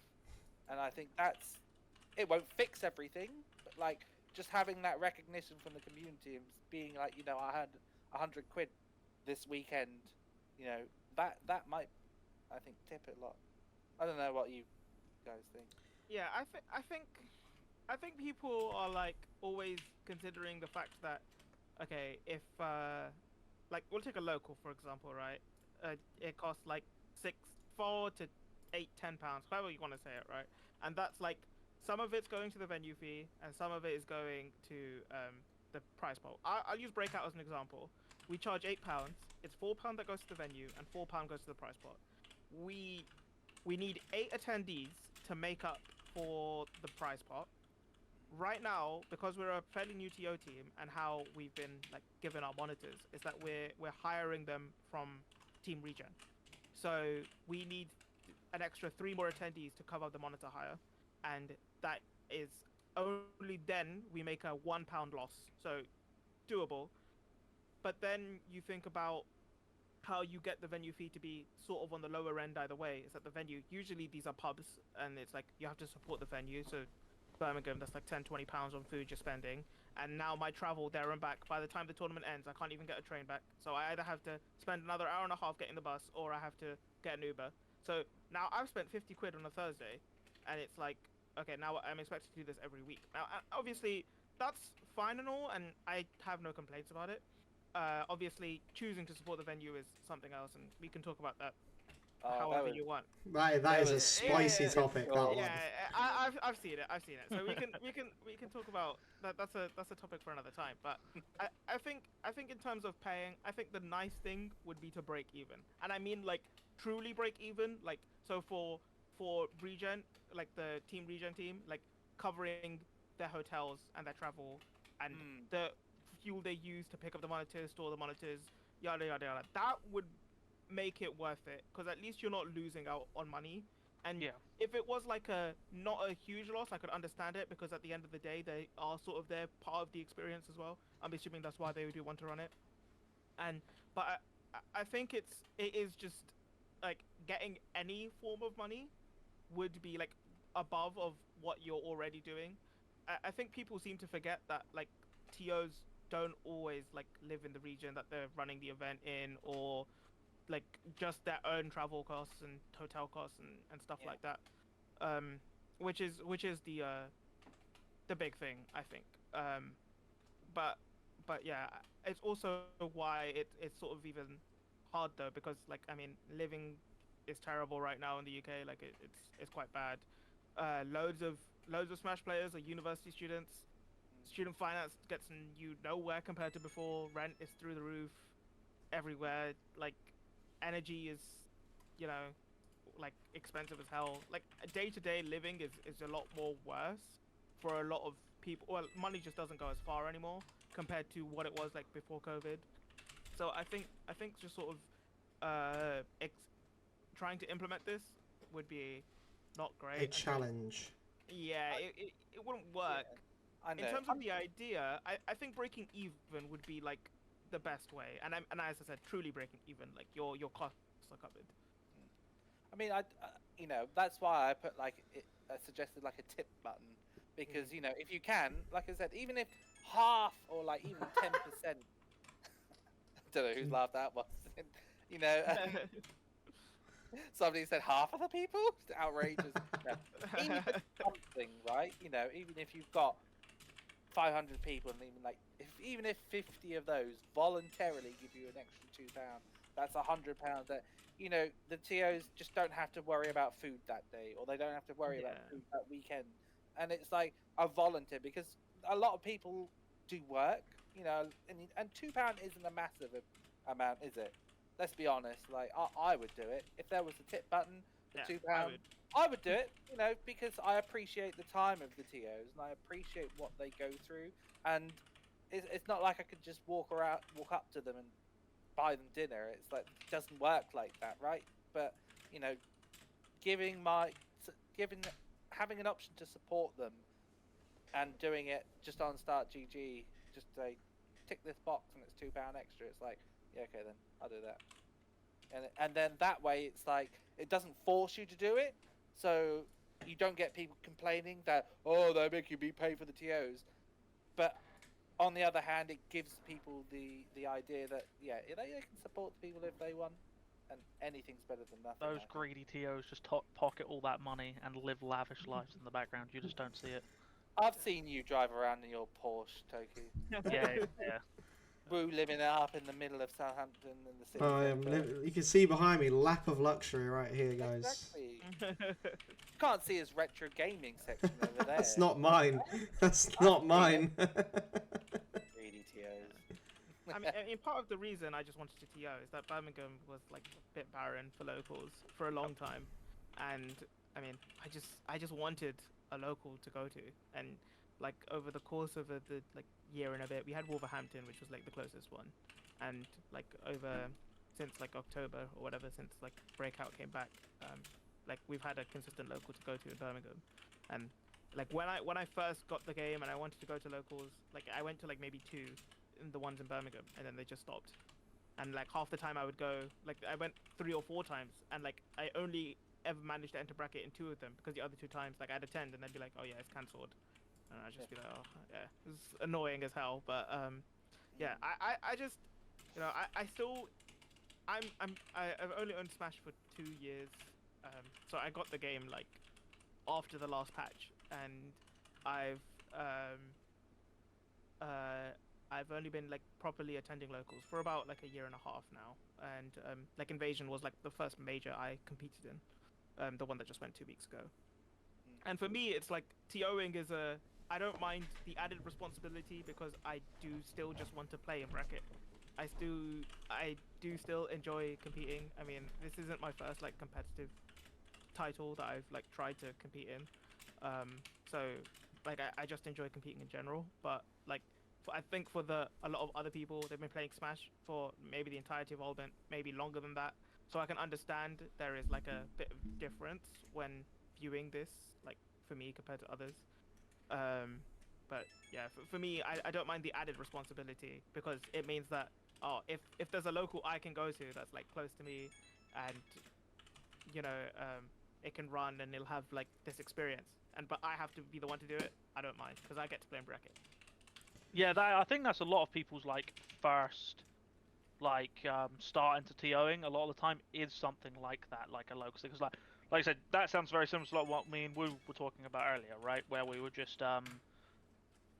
S2: And I think it won't fix everything, but just having that recognition from the community and being I had £100 this weekend. That might, I think, tip it a lot. I don't know what you guys think.
S4: Yeah, I think people are always considering the fact that, okay, if we'll take a local for example, right? It costs £4 to £8, £10, however you want to say it, right? And that's some of it's going to the venue fee, and some of it is going to the prize pool. I'll use Breakout as an example. We charge £8. It's £4 that goes to the venue, and £4 goes to the prize pot. We we need 8 attendees to make up for the prize pot. Right now, because we're a fairly new TO team, and how we've been like given our monitors, is that we're hiring them from Team Regen. So we need an extra 3 more attendees to cover the monitor hire, and that is only then we make a £1 loss. So doable. But then you think about how you get the venue fee to be sort of on the lower end either way. Is that the venue, usually these are pubs, and it's like you have to support the venue. So Birmingham, that's like £10-20 on food you're spending. And now my travel there and back, by the time the tournament ends, I can't even get a train back. So I either have to spend another hour and a half getting the bus, or I have to get an Uber. So now I've spent 50 quid on a Thursday, and it's like, okay, now I'm expected to do this every week. Now, obviously, that's fine and all, and I have no complaints about it. Obviously, choosing to support the venue is something else, and we can talk about that however you want.
S1: That is a
S2: was-
S1: spicy
S4: yeah,
S1: topic. That
S2: sure.
S1: one.
S4: Yeah, I've seen it. I've seen it. So we can talk about that. That's a topic for another time. But I think in terms of paying, I think the nice thing would be to break even, and I mean like truly break even. Like so for Regen, like the Team Regen team, like covering their hotels and their travel and the fuel they use to pick up the monitors, store the monitors, yada yada yada. That would make it worth it, because at least you're not losing out on money. And
S3: Yeah.
S4: if it was like not a huge loss, I could understand it, because at the end of the day they are sort of their part of the experience as well. I'm assuming that's why they do want to run it. But I think it is just like getting any form of money would be like above of what you're already doing. I think people seem to forget that like TOs don't always like live in the region that they're running the event in, or like just their own travel costs and hotel costs and stuff like that, which is the big thing, I think. But yeah, it's also why it's sort of even hard though, because like I mean living is terrible right now in the UK. Like it's quite bad. Loads of Smash players are university students. Student finance gets you nowhere compared to before. Rent is through the roof everywhere. Like energy is, you know, like expensive as hell. Like day-to-day living is a lot more worse for a lot of people. Well, money just doesn't go as far anymore compared to what it was like before COVID. So I think just sort of trying to implement this would be not great.
S1: A challenge.
S4: Yeah, it wouldn't work.
S2: I know.
S4: In terms of the idea, I think breaking even would be like the best way, and as I said, truly breaking even, like your costs are covered.
S2: I mean, you know, that's why I put like I suggested like a tip button, because you know, if you can, like I said, even if half or like even 10%, I don't know who's laughed at what, you know, somebody said half of the people, it's outrageous. No. Even if it's something, right? You know, even if you've got 500 people, and even if 50 of those voluntarily give you an extra £2, that's £100 that, you know, the TOs just don't have to worry about food that day, or they don't have to worry about food that weekend. And it's like a volunteer, because a lot of people do work, you know, and £2 isn't a massive amount, is it? Let's be honest. Like I would do it if there was a tip button for £2. I would do it, you know, because I appreciate the time of the TOs, and I appreciate what they go through. And it's not like I could just walk up to them and buy them dinner. It's like, it doesn't work like that, right? But you know, having an option to support them, and doing it just on Start GG, just say tick this box and it's £2 extra. It's like, yeah, okay, then I'll do that. And then that way, it's like it doesn't force you to do it, so you don't get people complaining that, oh, they make you pay for the TOs. But on the other hand, it gives people the idea that they can support the people if they want, and anything's better than nothing.
S3: Those greedy TOs just pocket all that money and live lavish lives in the background. You just don't see it.
S2: I've seen you drive around in your Porsche, Toku.
S3: Yeah.
S2: Woo, living it up in the middle of Southampton in the city.
S1: I am you can see behind me, lap of luxury right here, guys.
S2: Exactly. You can't see his retro gaming section over there.
S1: That's not mine. That's not mine.
S2: Greedy TOs.
S4: I mean, part of the reason I just wanted to TO is that Birmingham was like a bit barren for locals for a long time, and I mean, I just wanted a local to go to, and like over the course of the like year and a bit, we had Wolverhampton, which was like the closest one, and like over since like October or whatever, since like Breakout came back, like we've had a consistent local to go to in Birmingham, and like when I first got the game and I wanted to go to locals, like I went to like maybe two in the ones in Birmingham, and then they just stopped. And like half the time I would go, like I went 3 or 4 times, and like I only ever managed to enter bracket in 2 of them, because the other 2 times like I'd attend and they'd be like, oh yeah, it's cancelled, and I'd just be like, oh yeah, it's annoying as hell. But yeah, I just, you know, I still, I've only owned Smash for 2 years, so I got the game like after the last patch, and I've I've only been like properly attending locals for about like a year and a half now, and like Invasion was like the first major I competed in, the one that just went 2 weeks ago. And for me, it's like TOing is I don't mind the added responsibility, because I do still just want to play in bracket. I do still enjoy competing. I mean, this isn't my first like competitive title that I've like tried to compete in, so like I just enjoy competing in general. But like I think for a lot of other people, they've been playing Smash for maybe the entirety of Ultimate, maybe longer than that. So I can understand there is like a bit of difference when viewing this, like for me compared to others. But yeah, for me, I don't mind the added responsibility, because it means that, oh, if there's a local I can go to that's like close to me, and you know, it can run and it'll have like this experience, but I have to be the one to do it, I don't mind, because I get to play in bracket.
S3: Yeah, I think that's a lot of people's like first like start into TOing. A lot of the time is something like that, like a local, because like I said, that sounds very similar to like what me and Wu were talking about earlier, right? Where we were just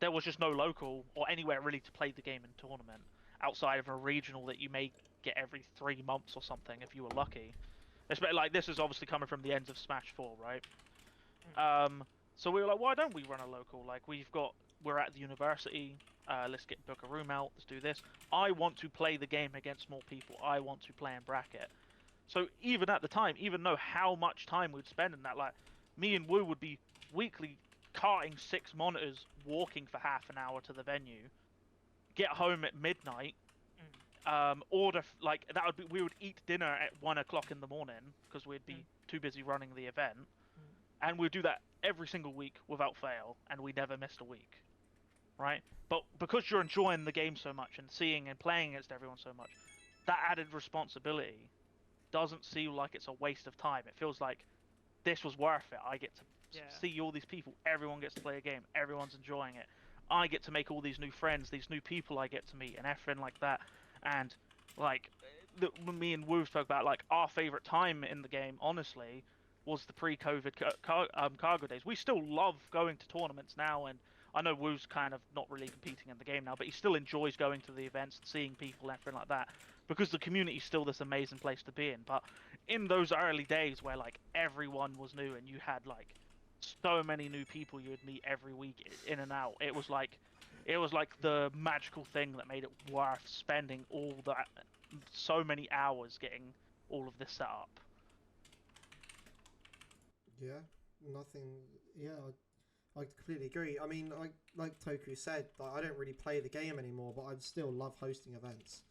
S3: there was just no local or anywhere really to play the game in tournament outside of a regional that you may get every 3 months or something if you were lucky. Especially like this is obviously coming from the ends of Smash 4, right? So we were like, why don't we run a local? Like we're at the university. Let's book a room out. Let's do this. I want to play the game against more people. I want to play in bracket. So even at the time, even though how much time we'd spend in that, like me and Wu would be weekly carting 6 monitors, walking for half an hour to the venue, get home at midnight, order like that would be, we would eat dinner at 1 o'clock in the morning because we'd be too busy running the event, and we'd do that every single week without fail, and we never missed a week, right? But because you're enjoying the game so much and seeing and playing against everyone so much, that added responsibility doesn't seem like it's a waste of time. It feels like this was worth it. I get to see all these people. Everyone gets to play a game. Everyone's enjoying it. I get to make all these new friends, these new people I get to meet, and everything like that. And like me and Wu spoke about, like our favorite time in the game, honestly, was the pre-COVID cargo days. We still love going to tournaments now, and I know Wu's kind of not really competing in the game now, but he still enjoys going to the events and seeing people and everything like that, because the community's still this amazing place to be in. But in those early days where like everyone was new and you had like so many new people you would meet every week in and out, it was like the magical thing that made it worth spending all that so many hours getting all of this set up.
S1: Yeah, nothing. Yeah, I completely agree. I mean, like Toku said, like, I don't really play the game anymore, but I still love hosting events.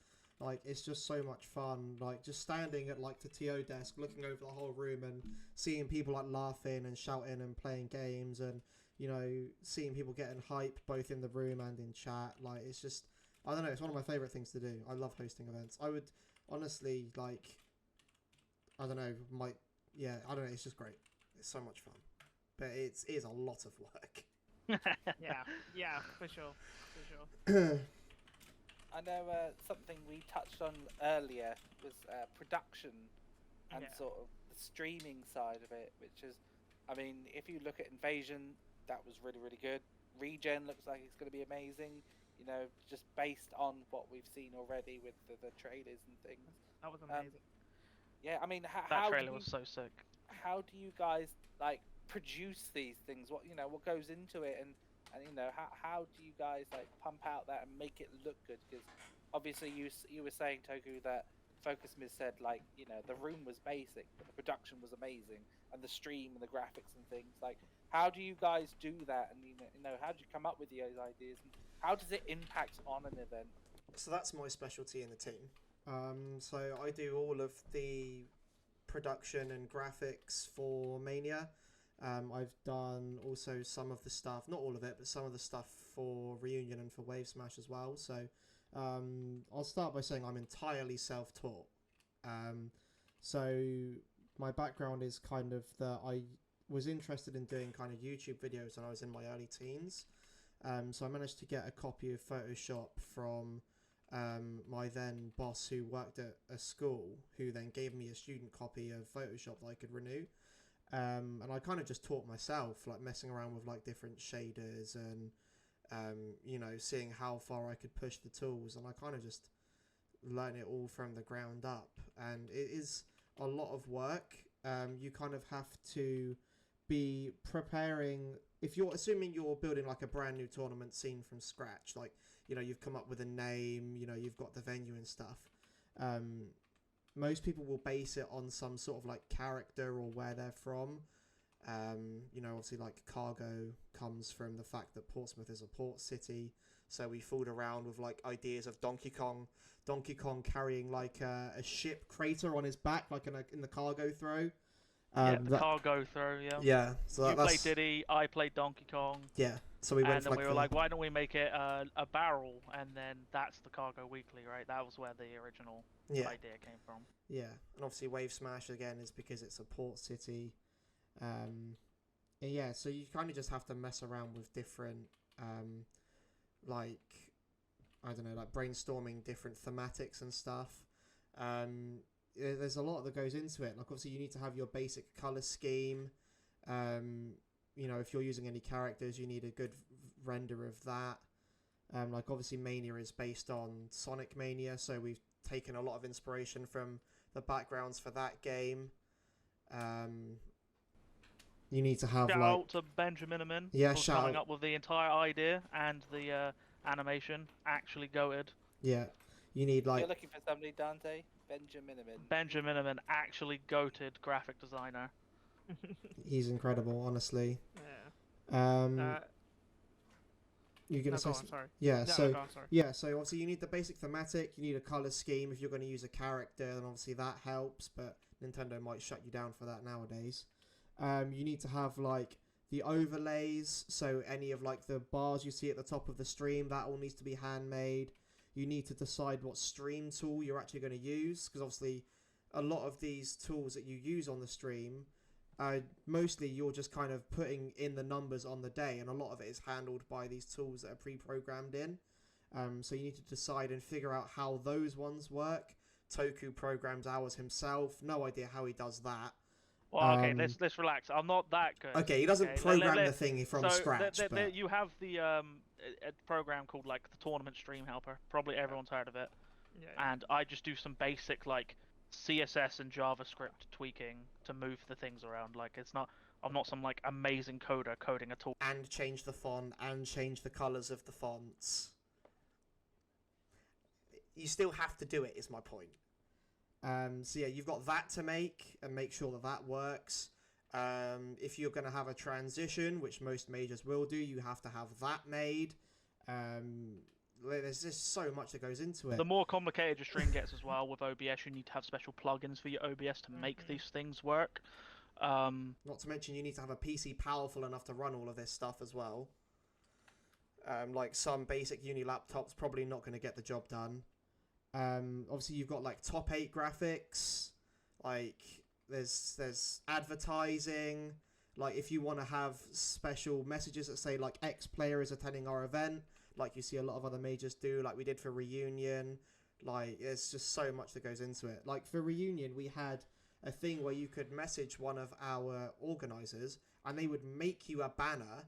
S1: Like, it's just so much fun. Like, just standing at like the TO desk, looking over the whole room and seeing people like laughing and shouting and playing games, and you know, seeing people getting hype both in the room and in chat. Like, it's just, I don't know, it's one of my favorite things to do. I love hosting events. I would honestly, like, I don't know, I don't know, it's just great. It's so much fun, but it is a lot of work.
S4: yeah, for sure.
S2: I know something we touched on earlier was production and sort of the streaming side of it, which is, I mean, if you look at Invasion, that was really, really good. Regen looks like it's going to be amazing, you know, just based on what we've seen already with the trailers and things.
S4: That was amazing.
S2: Yeah, I mean,
S3: that trailer was so sick.
S2: How do you guys like produce these things? What what goes into it, and you know, how do you guys like pump out that and make it look good? Because obviously you were saying, Toku, that Focus Miz said, like, the room was basic, but the production was amazing, and the stream and the graphics and things. Like, how do you guys do that? And how do you come up with those ideas? And how does it impact on an event?
S1: So that's my specialty in the team. So I do all of the production and graphics for Mania. I've done also some of the stuff, not all of it, but some of the stuff for Reunion and for Wave Smash as well. So I'll start by saying I'm entirely self-taught. So my background is kind of that I was interested in doing kind of YouTube videos when I was in my early teens. So I managed to get a copy of Photoshop from my then boss who worked at a school, who then gave me a student copy of Photoshop that I could renew. And I kind of just taught myself, like messing around with like different shaders and seeing how far I could push the tools, and I kind of just learned it all from the ground up. And it is a lot of work. You kind of have to be preparing, if you're assuming you're building like a brand new tournament scene from scratch, like you've come up with a name, you've got the venue and stuff. Most people will base it on some sort of like character or where they're from. Obviously like Cargo comes from the fact that Portsmouth is a port city, so we fooled around with like ideas of Donkey Kong carrying like a ship crater on his back, like in the cargo throw.
S3: Cargo throw, yeah.
S1: Yeah, so
S3: you played Diddy, I played Donkey Kong.
S1: Yeah, so we went.
S3: And then we were like, why don't we make it a barrel? And then that's the Cargo Weekly, right? That was where the original idea came from.
S1: Yeah, and obviously Wave Smash again is because it's a port city. So you kind of just have to mess around with different, like brainstorming different thematics and stuff. There's a lot that goes into it. Like obviously you need to have your basic color scheme. If you're using any characters, you need a good render of that. Like obviously Mania is based on Sonic Mania, so we've taken a lot of inspiration from the backgrounds for that game. You need to have
S3: shout out to Benjamin Amin for coming up with the entire idea and the animation. Actually goated.
S1: Yeah, you need like.
S2: You're looking for somebody, Dante. Benjamin
S3: Amin, actually goated graphic designer.
S1: He's incredible, honestly.
S4: Yeah.
S1: You're gonna say?
S4: Sorry.
S1: Yeah.
S4: Sorry.
S1: So obviously you need the basic thematic. You need a color scheme. If you're going to use a character, then obviously that helps. But Nintendo might shut you down for that nowadays. You need to have like the overlays. So any of like the bars you see at the top of the stream, that all needs to be handmade. You need to decide what stream tool you're actually going to use, because obviously a lot of these tools that you use on the stream, mostly you're just kind of putting in the numbers on the day, and a lot of it is handled by these tools that are pre-programmed in. So you need to decide and figure out how those ones work. Toku programs ours himself. No idea how he does that.
S3: Well, okay, let's relax. I'm not that good.
S1: Okay, he doesn't program the thing from scratch. But
S3: you have the a program called like the Tournament Stream Helper. Probably everyone's heard of it.
S4: Yeah.
S3: And I just do some basic like CSS and JavaScript tweaking to move the things around. Like I'm not some like amazing coder coding a tool.
S1: And change the font and change the colors of the fonts. You still have to do it, is my point. So yeah, you've got that to make and make sure that works. If you're going to have a transition, which most majors will do, you have to have that made. There's just so much that goes into it.
S3: The more complicated your stream gets as well with OBS, you need to have special plugins for your OBS to make these things work.
S1: Not to mention you need to have a PC powerful enough to run all of this stuff as well. Like some basic uni laptops probably not going to get the job done. Obviously you've got like top 8 graphics, like there's advertising, like if you want to have special messages that say like X player is attending our event, like you see a lot of other majors do, like we did for Reunion. Like there's just so much that goes into it. Like for Reunion we had a thing where you could message one of our organizers and they would make you a banner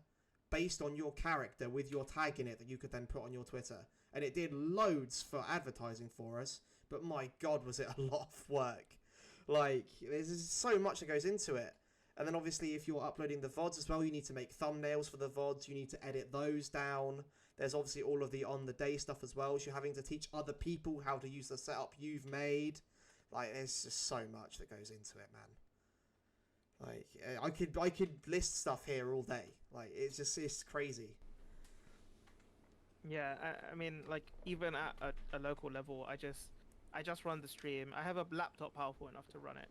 S1: based on your character with your tag in it that you could then put on your Twitter. And it did loads for advertising for us, but my god was it a lot of work. Like, there's so much that goes into it. And then obviously if you're uploading the VODs as well, you need to make thumbnails for the VODs, you need to edit those down. There's obviously all of the on-the-day stuff as well, so you're having to teach other people how to use the setup you've made. Like, there's just so much that goes into it, man. Like, I could list stuff here all day. Like, it's crazy.
S4: Yeah, I mean, like even at a local level, I just run the stream. I have a laptop powerful enough to run it,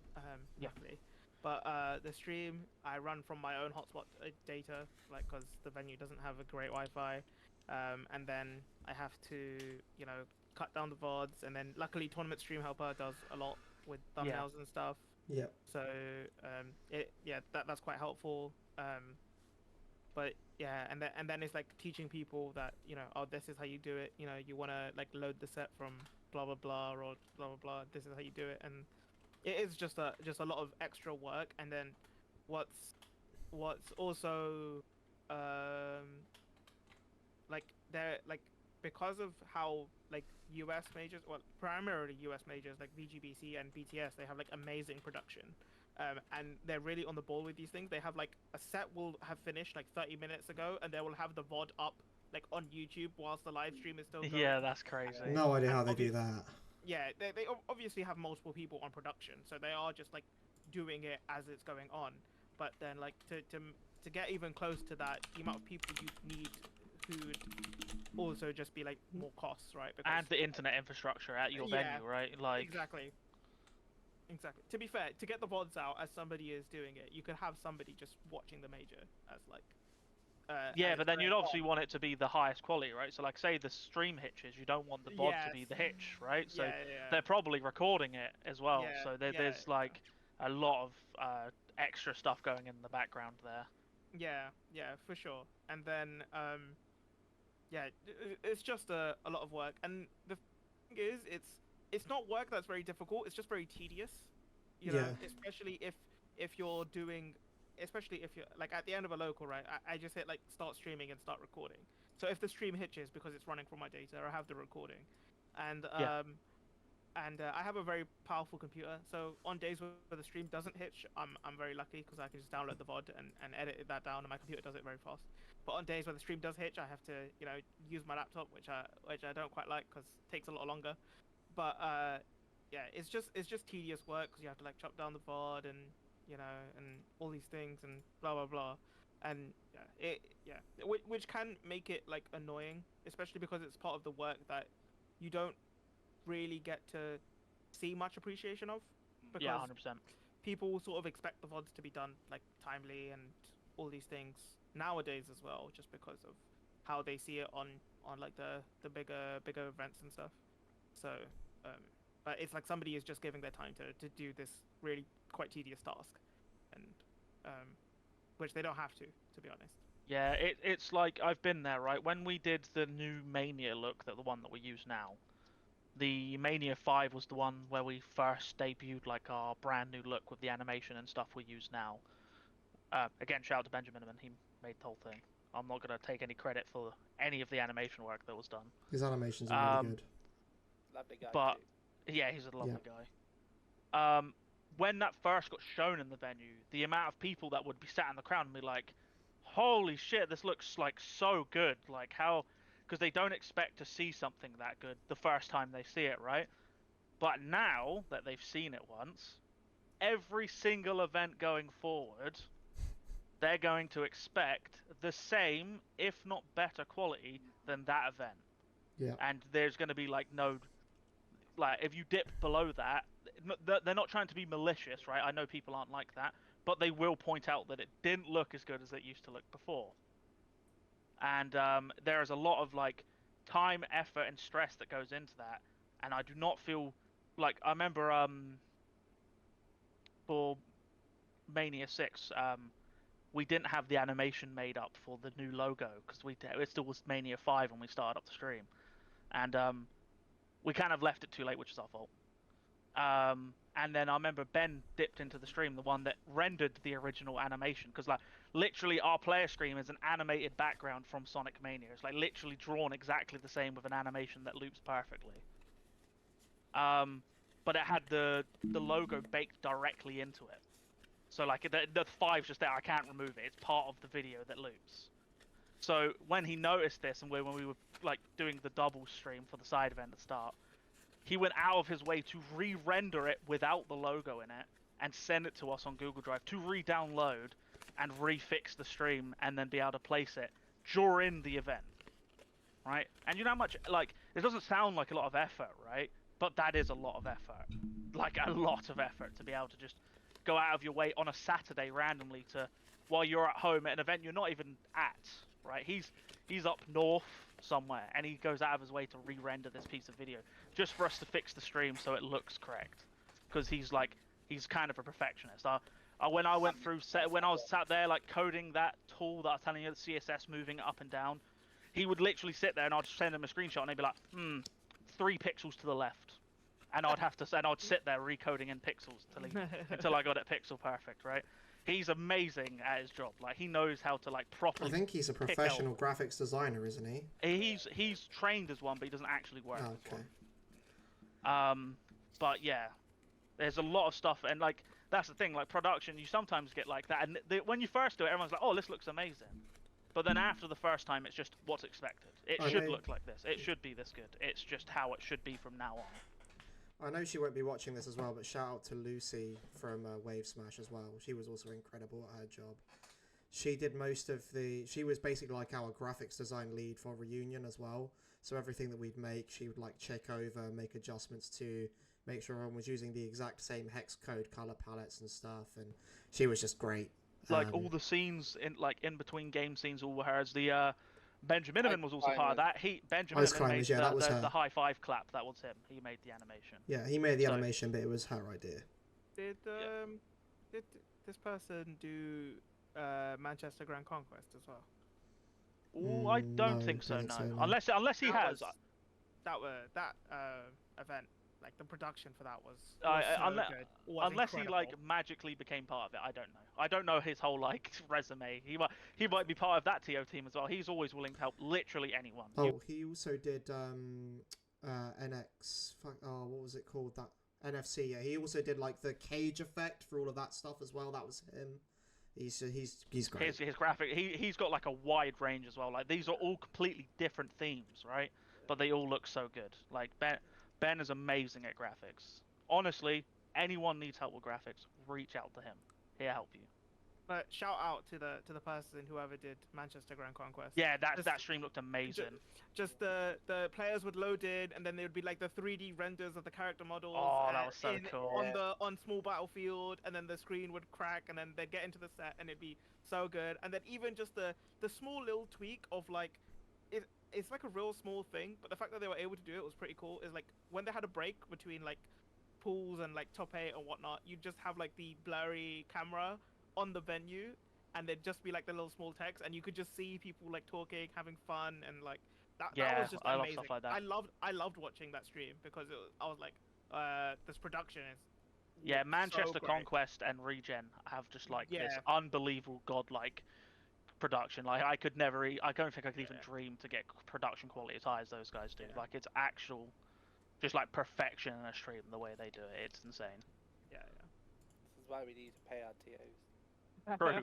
S3: Yeah.
S4: luckily. But the stream I run from my own hotspot data, like because the venue doesn't have a great Wi-Fi, and then I have to, cut down the VODs, and then luckily Tournament Stream Helper does a lot with thumbnails and stuff.
S1: Yeah.
S4: So that's quite helpful. But yeah, and then it's like teaching people that oh, this is how you do it. You want to like load the set from blah blah blah or blah blah blah. This is how you do it, and it is just a lot of extra work. And then what's also like they're like, because of how like US majors, well, primarily US majors like VGBC and BTS, they have like amazing production. And they're really on the ball with these things. They have like a set will have finished like 30 minutes ago, and they will have the VOD up like on YouTube whilst the live stream is still going.
S3: Yeah, that's crazy.
S1: No idea how they do that.
S4: Yeah, they obviously have multiple people on production, so they are just like doing it as it's going on. But then like to get even close to that, the amount of people you need would also just be like more costs, right? Because,
S3: And the internet infrastructure at your venue, right? Like
S4: Exactly. To be fair, to get the VODs out as somebody is doing it, you could have somebody just watching the major as like.
S3: Yeah,
S4: as
S3: but then
S4: their
S3: you'd obviously
S4: VOD.
S3: want it to be the highest quality, right? So like say the stream hitches, you don't want the VOD to be
S4: Yes.
S3: the hitch, right? So
S4: Yeah.
S3: they're probably recording it as well.
S4: Yeah,
S3: So
S4: yeah.
S3: there's like a lot of extra stuff going in the background there.
S4: Yeah, for sure. And then it's just a lot of work. And the thing is, it's not work that's very difficult. It's just very tedious. You know, especially if you're doing, especially if you're like at the end of a local, right? I just hit like start streaming and start recording. So if the stream hitches because it's running from my data, I have the recording, and I have a very powerful computer. So on days where the stream doesn't hitch, I'm very lucky because I can just download the VOD and edit that down, and my computer does it very fast. But on days where the stream does hitch, I have to use my laptop, which I don't quite like because it takes a lot longer. But it's just tedious work because you have to like chop down the VOD and and all these things and blah blah blah, and which can make it like annoying, especially because it's part of the work that you don't really get to see much appreciation of, because
S3: Yeah, 100%.
S4: people sort of expect the VODs to be done like timely and all these things nowadays as well, just because of how they see it on like the bigger events and stuff. So but it's like somebody is just giving their time to do this really quite tedious task, and which they don't have to be honest.
S3: Yeah, it's like I've been there, right? When we did the new Mania look, the one that we use now, the Mania 5 was the one where we first debuted like our brand new look with the animation and stuff we use now. Again, shout out to Benjamin, and he made the whole thing. I'm not going to take any credit for any of the animation work that was done.
S1: His animations are really good.
S2: Lovely guy.
S3: But
S2: too.
S3: yeah, he's a lovely guy. When that first got shown in the venue, the amount of people that would be sat in the crowd and be like, "Holy shit, this looks like so good!" Like how, because they don't expect to see something that good the first time they see it, right? But now that they've seen it once, every single event going forward, they're going to expect the same, if not better quality than that event.
S1: Yeah.
S3: And there's going to be like no, like if you dip below that, they're not trying to be malicious, right? I know people aren't like that, but they will point out that it didn't look as good as it used to look before. And there is a lot of like time, effort, and stress that goes into that. And I do not feel like, I remember for Mania 6, we didn't have the animation made up for the new logo because it still was Mania 5 when we started up the stream, and we kind of left it too late, which is our fault. And then I remember Ben dipped into the stream, the one that rendered the original animation, because like literally our player screen is an animated background from Sonic Mania. It's like literally drawn exactly the same with an animation that loops perfectly. But it had the logo baked directly into it. So like the 5's just there. I can't remove it. It's part of the video that loops. So when he noticed this, and when we were like doing the double stream for the side event at the start, he went out of his way to re-render it without the logo in it and send it to us on Google Drive to re-download and refix the stream and then be able to place it during the event, right? And you know how much, like, it doesn't sound like a lot of effort, right? But that is a lot of effort, like a lot of effort to be able to just go out of your way on a Saturday randomly to, while you're at home at an event you're not even at, right? He's up north somewhere and he goes out of his way to re-render this piece of video just for us to fix the stream so it looks correct, because he's kind of a perfectionist. When I went through, when I was sat there like coding that tool that I was telling you, the CSS moving up and down, he would literally sit there and I'd send him a screenshot and he'd be like, 3 pixels to the left, and I'd sit there recoding in pixels until I got it pixel perfect, right? He's amazing at his job. Like, he knows how to like properly.
S1: I think he's a professional graphics designer, isn't he?
S3: He's trained as one, but he doesn't actually work as
S1: Okay.
S3: one. But yeah, there's a lot of stuff, and like that's the thing. Like production, you sometimes get like that, and when you first do it, everyone's like, "Oh, this looks amazing," but then after the first time, it's just what's expected. It should look like this. It should be this good. It's just how it should be from now on.
S1: I know she won't be watching this as well, but shout out to Lucy from Wave Smash as well. She was also incredible at her job. She did most of she was basically like our graphics design lead for Reunion as well. So everything that we'd make, she would like check over, make adjustments to, make sure everyone was using the exact same hex code color palettes and stuff. And she was just great.
S3: Like all the scenes in between game scenes all were hers. The Benjamin was also part of that. Benjamin made the high five clap. That was him. He made the animation.
S1: Yeah, he made the animation, but it was her idea.
S4: Did this person do Manchester Grand Conquest as well?
S3: Oh, I don't think so. No, unless he has.
S4: That event, like the production for that was good.
S3: Unless he like magically became part of it, I don't know. I don't know his whole like resume. He might be part of that TO team as well. He's always willing to help literally anyone.
S1: Oh, he also did NX. What was it called? That NFC. Yeah, he also did like the cage effect for all of that stuff as well. That was him. He's great.
S3: His graphic. He's got like a wide range as well. Like these are all completely different themes, right? But they all look so good. Like Ben is amazing at graphics. Honestly, anyone needs help with graphics, reach out to him. He'll help you.
S4: But shout out to the person whoever did Manchester Grand Conquest.
S3: Yeah, that stream looked amazing.
S4: Just the players would load in, and then there would be like the 3D renders of the character models.
S3: Oh, that was so cool.
S4: On small battlefield, and then the screen would crack, and then they'd get into the set, and it'd be so good. And then even just the small little tweak of like, it's like a real small thing, but the fact that they were able to do it was pretty cool. Is like when they had a break between like pools and like top 8 and whatnot, you'd just have like the blurry camera on the venue, and there'd just be like the little small text, and you could just see people like talking, having fun, and like that was just amazing.
S3: Love stuff like that.
S4: I loved watching that stream because I was like, this production is
S3: Manchester
S4: so
S3: Conquest and Regen have just like this unbelievable godlike production. Like I don't think I could even dream to get production quality as high as those guys do. Like it's actual just like perfection in a stream the way they do it. It's insane.
S4: Yeah.
S2: This is why we need to pay our TOs.
S3: True.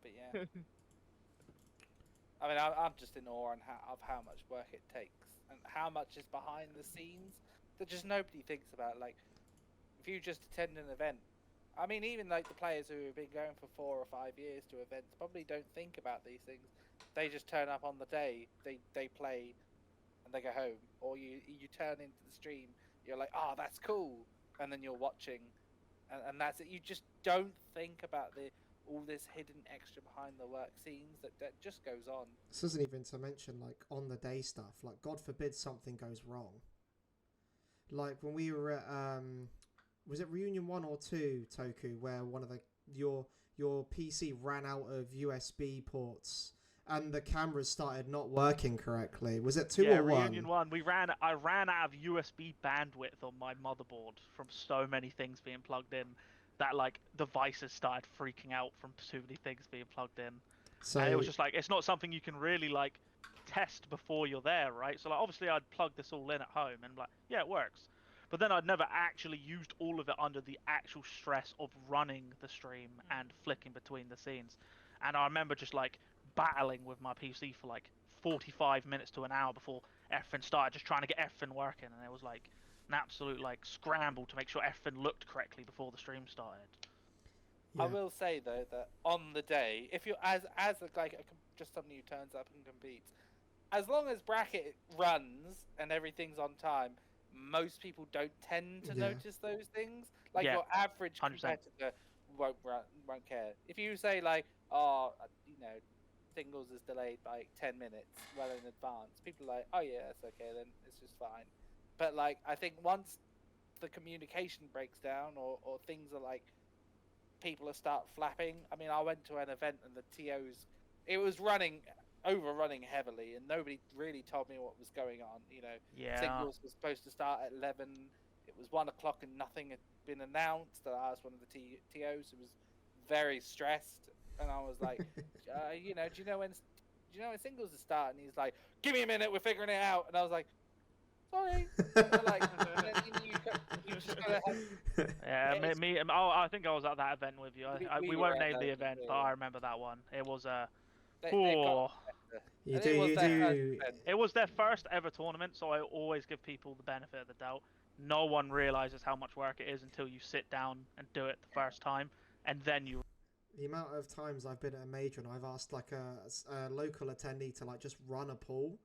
S2: But yeah, I mean, I'm just in awe of how much work it takes and how much is behind the scenes that just nobody thinks about. Like, if you just attend an event, I mean, even like the players who have been going for 4 or 5 years to events probably don't think about these things. They just turn up on the day, they play, and they go home. Or you turn into the stream, you're like, oh, that's cool. And then you're watching, and that's it. You just don't think about all this hidden extra behind the work scenes that just goes on.
S1: This isn't even to mention like on the day stuff. Like God forbid something goes wrong. Like when we were at was it Reunion 1 or 2, Toku, where one of your PC ran out of USB ports and the cameras started not working correctly. Was it 2 or 1?
S3: Reunion 1. I ran out of USB bandwidth on my motherboard from so many things being plugged in that like devices started freaking out from too many things being plugged in. So and it was just like, it's not something you can really like test before you're there, right? So like obviously I'd plug this all in at home and like, yeah, it works. But then I'd never actually used all of it under the actual stress of running the stream and flicking between the scenes. And I remember just like battling with my PC for like 45 minutes to an hour before everything started, just trying to get everything working, and it was like an absolute like scramble to make sure everything looked correctly before the stream started.
S2: I
S1: Yeah.
S2: will say though that on the day, if you're just somebody who turns up and competes, as long as bracket runs and everything's on time, most people don't tend to
S1: Yeah.
S2: notice those things. Like
S3: Yeah,
S2: your average
S3: 100%.
S2: competitor won't care. If you say like, oh, singles is delayed by like 10 minutes well in advance, people are like, oh yeah, that's okay, then it's just fine. But like, I think once the communication breaks down or things are like, people start flapping. I mean, I went to an event and the TOs, it was overrunning heavily, and nobody really told me what was going on.
S3: Yeah.
S2: Singles was supposed to start at 11. It was 1 o'clock and nothing had been announced. I asked one of the TOs who was very stressed, and I was like, do you know when singles is starting? He's like, give me a minute, we're figuring it out. And I was like, sorry.
S3: Yeah, I think I was at that event with you.
S2: We
S3: We
S2: were
S3: won't
S2: at
S3: name
S2: that
S3: the
S2: event,
S3: event,
S2: yeah.
S3: but I remember that one. It was
S2: They've got better.
S1: You
S2: And
S1: do,
S2: it was
S1: you
S2: their first
S1: do.
S2: event.
S3: It was their first ever tournament, so I always give people the benefit of the doubt. No one realizes how much work it is until you sit down and do it the first time, and then you.
S1: The amount of times I've been at a major and I've asked like a local attendee to like just run a pool,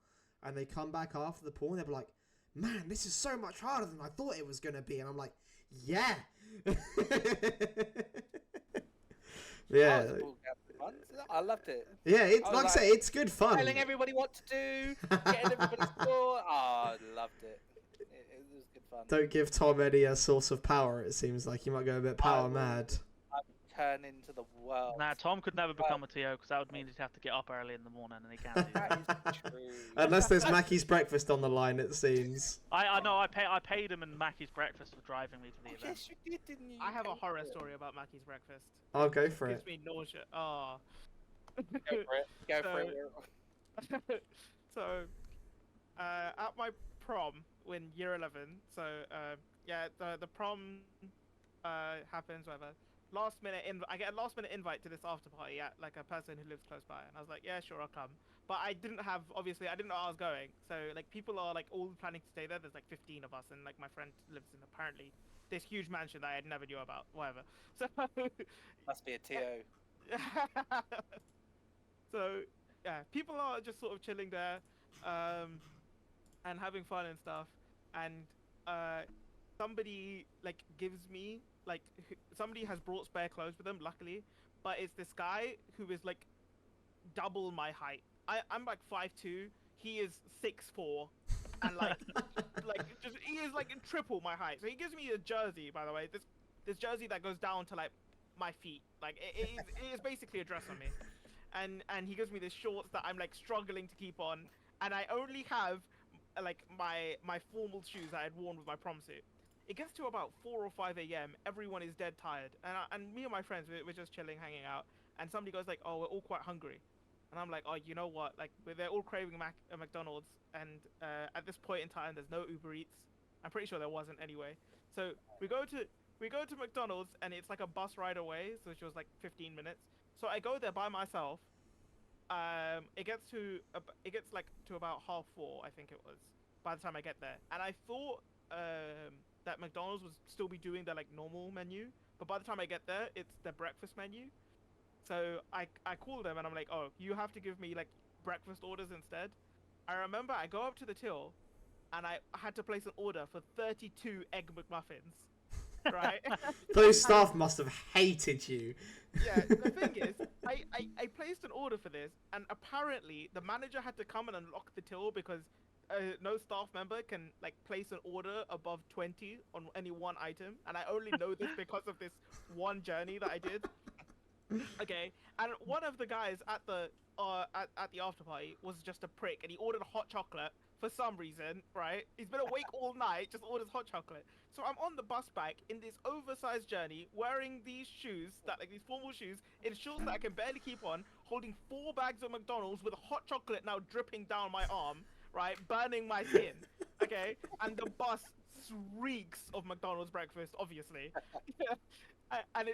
S1: and they come back after the pool and they're like, man, this is so much harder than I thought it was going to be. And I'm like, yeah. Yeah.
S2: Oh, it was all fun. I loved it.
S1: Yeah, it's
S2: I was
S1: like I
S2: like,
S1: say, it's good fun.
S2: Telling everybody what to do, getting everybody score. Oh, I loved it. It was good fun.
S1: Don't give Tom any source of power, it seems like. He might go a bit power
S2: will.
S1: mad.
S2: Turn into the world.
S3: Nah, Tom could never become a TO because that would mean he'd have to get up early in the morning, and he can't do that.
S2: That is true.
S1: Unless there's Mackie's breakfast on the line, it seems.
S3: I know. I paid him in Mackie's breakfast for driving me to the event.
S2: Yes, you did, didn't you?
S4: I have a
S2: paid
S4: horror
S2: for it.
S4: story about Mackie's breakfast.
S1: I'll go for
S4: It
S1: it.
S4: gives me nausea. Oh.
S2: Go for it. Go for it.
S4: So, at my prom in year 11, so the prom happens, whatever. I get a last minute invite to this after party at like a person who lives close by, and I was like, yeah, sure, I'll come. But I didn't know I was going. So like people are like all planning to stay there. There's like 15 of us, and like my friend lives in apparently this huge mansion that I never knew about. Whatever. So
S2: Must be a TO.
S4: So yeah, people are just sort of chilling there, and having fun and stuff. And somebody like gives me somebody has brought spare clothes with them, luckily, but it's this guy who is like double my height. I'm like 5'2", he is 6'4", and he is like triple my height. So he gives me a jersey, by the way, this jersey that goes down to like my feet, like it is basically a dress on me, and he gives me this shorts that I'm like struggling to keep on, and I only have like my formal shoes that I'd worn with my prom suit. It gets to about 4 or 5 a.m. Everyone is dead tired, and me and my friends we're just chilling, hanging out, and somebody goes like, "Oh, we're all quite hungry," and I'm like, "Oh, you know what? Like they're all craving a McDonald's, and at this point in time, there's no Uber Eats. I'm pretty sure there wasn't anyway. So we go to McDonald's, and it's like a bus ride away, so it was like 15 minutes. So I go there by myself. It gets like to about 4:30, I think it was, by the time I get there, and I thought that McDonald's would still be doing their like normal menu, but by the time I get there, it's the breakfast menu. So I call them and I'm like, oh, you have to give me like breakfast orders instead. I remember I go up to the till, and I had to place an order for 32 egg McMuffins, right?
S1: Those staff must have hated you.
S4: Yeah, the thing is, I placed an order for this, and apparently the manager had to come and unlock the till because no staff member can like place an order above 20 on any one item, and I only know this because of this one journey that I did. Okay, and one of the guys at the after party was just a prick, and he ordered hot chocolate for some reason, right? He's been awake all night, just orders hot chocolate. So I'm on the bus back in this oversized journey, wearing these shoes, these formal shoes, in shorts that I can barely keep on, holding 4 bags of McDonald's with hot chocolate now dripping down my arm, right, burning my skin, okay? And the bus reeks of McDonald's breakfast, obviously. And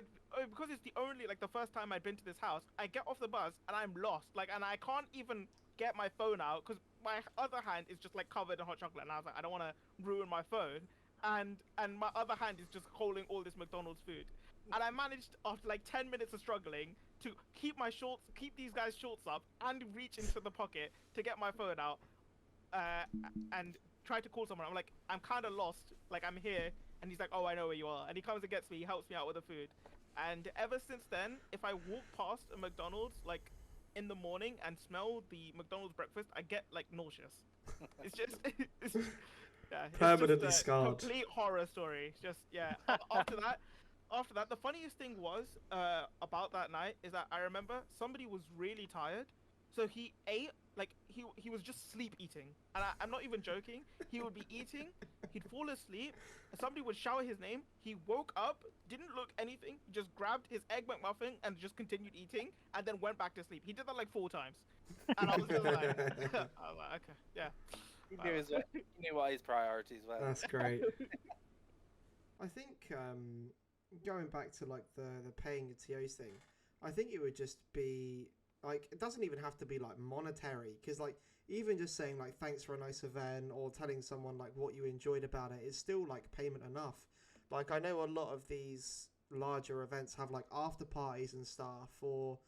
S4: because it's the only, like, the first time I'd been to this house, I get off the bus and I'm lost, like, and I can't even get my phone out because my other hand is just like covered in hot chocolate, and I was like, I don't want to ruin my phone, and my other hand is just holding all this McDonald's food, and I managed after like 10 minutes of struggling to keep these guys' shorts up, and reach into the pocket to get my phone out, and try to call someone. I'm like, I'm kind of lost, like I'm here, and he's like, oh, I know where you are, and he comes and gets me. He helps me out with the food, and ever since then, if I walk past a McDonald's like in the morning and smell the McDonald's breakfast, I get like nauseous. It's just, yeah, it's
S1: Permanently
S4: just a
S1: scarred.
S4: complete horror story. It's just, yeah. After that, the funniest thing was about that night is that I remember somebody was really tired, so he ate like he was just sleep eating, and I'm not even joking. He would be eating, he'd fall asleep, and somebody would shout his name. He woke up, didn't look anything, just grabbed his egg McMuffin and just continued eating, and then went back to sleep. He did that like 4 times, and I was just like, I was like, okay, yeah.
S2: He knew what his priorities were.
S1: That's great. I think going back to like the paying your TOs thing, I think it would just be like, it doesn't even have to be like monetary, because like even just saying like thanks for a nice event or telling someone like what you enjoyed about it is still like payment enough. Like I know a lot of these larger events have like after parties and stuff, or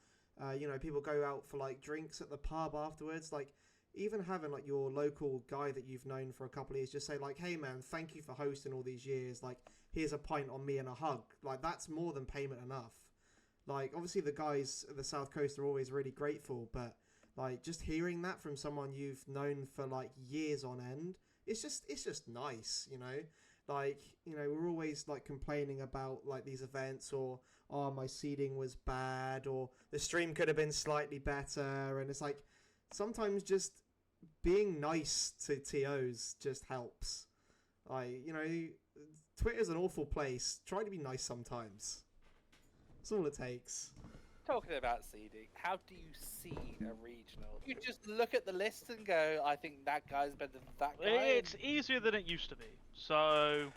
S1: you know, people go out for like drinks at the pub afterwards. Like even having like your local guy that you've known for a couple of years just say like, hey man, thank you for hosting all these years, like here's a pint on me and a hug, like that's more than payment enough. Like obviously the guys at the South Coast are always really grateful, but like just hearing that from someone you've known for like years on end, it's just nice, you know. Like, you know, we're always like complaining about like these events, or oh, my seating was bad, or the stream could have been slightly better, and it's like sometimes just being nice to TOs just helps. Like, you know, Twitter's an awful place. Try to be nice sometimes. That's all it takes.
S2: Talking about seeding, how do you seed a regional? You just look at the list and go, I think that guy's better than that guy.
S3: It's easier than it used to be. So,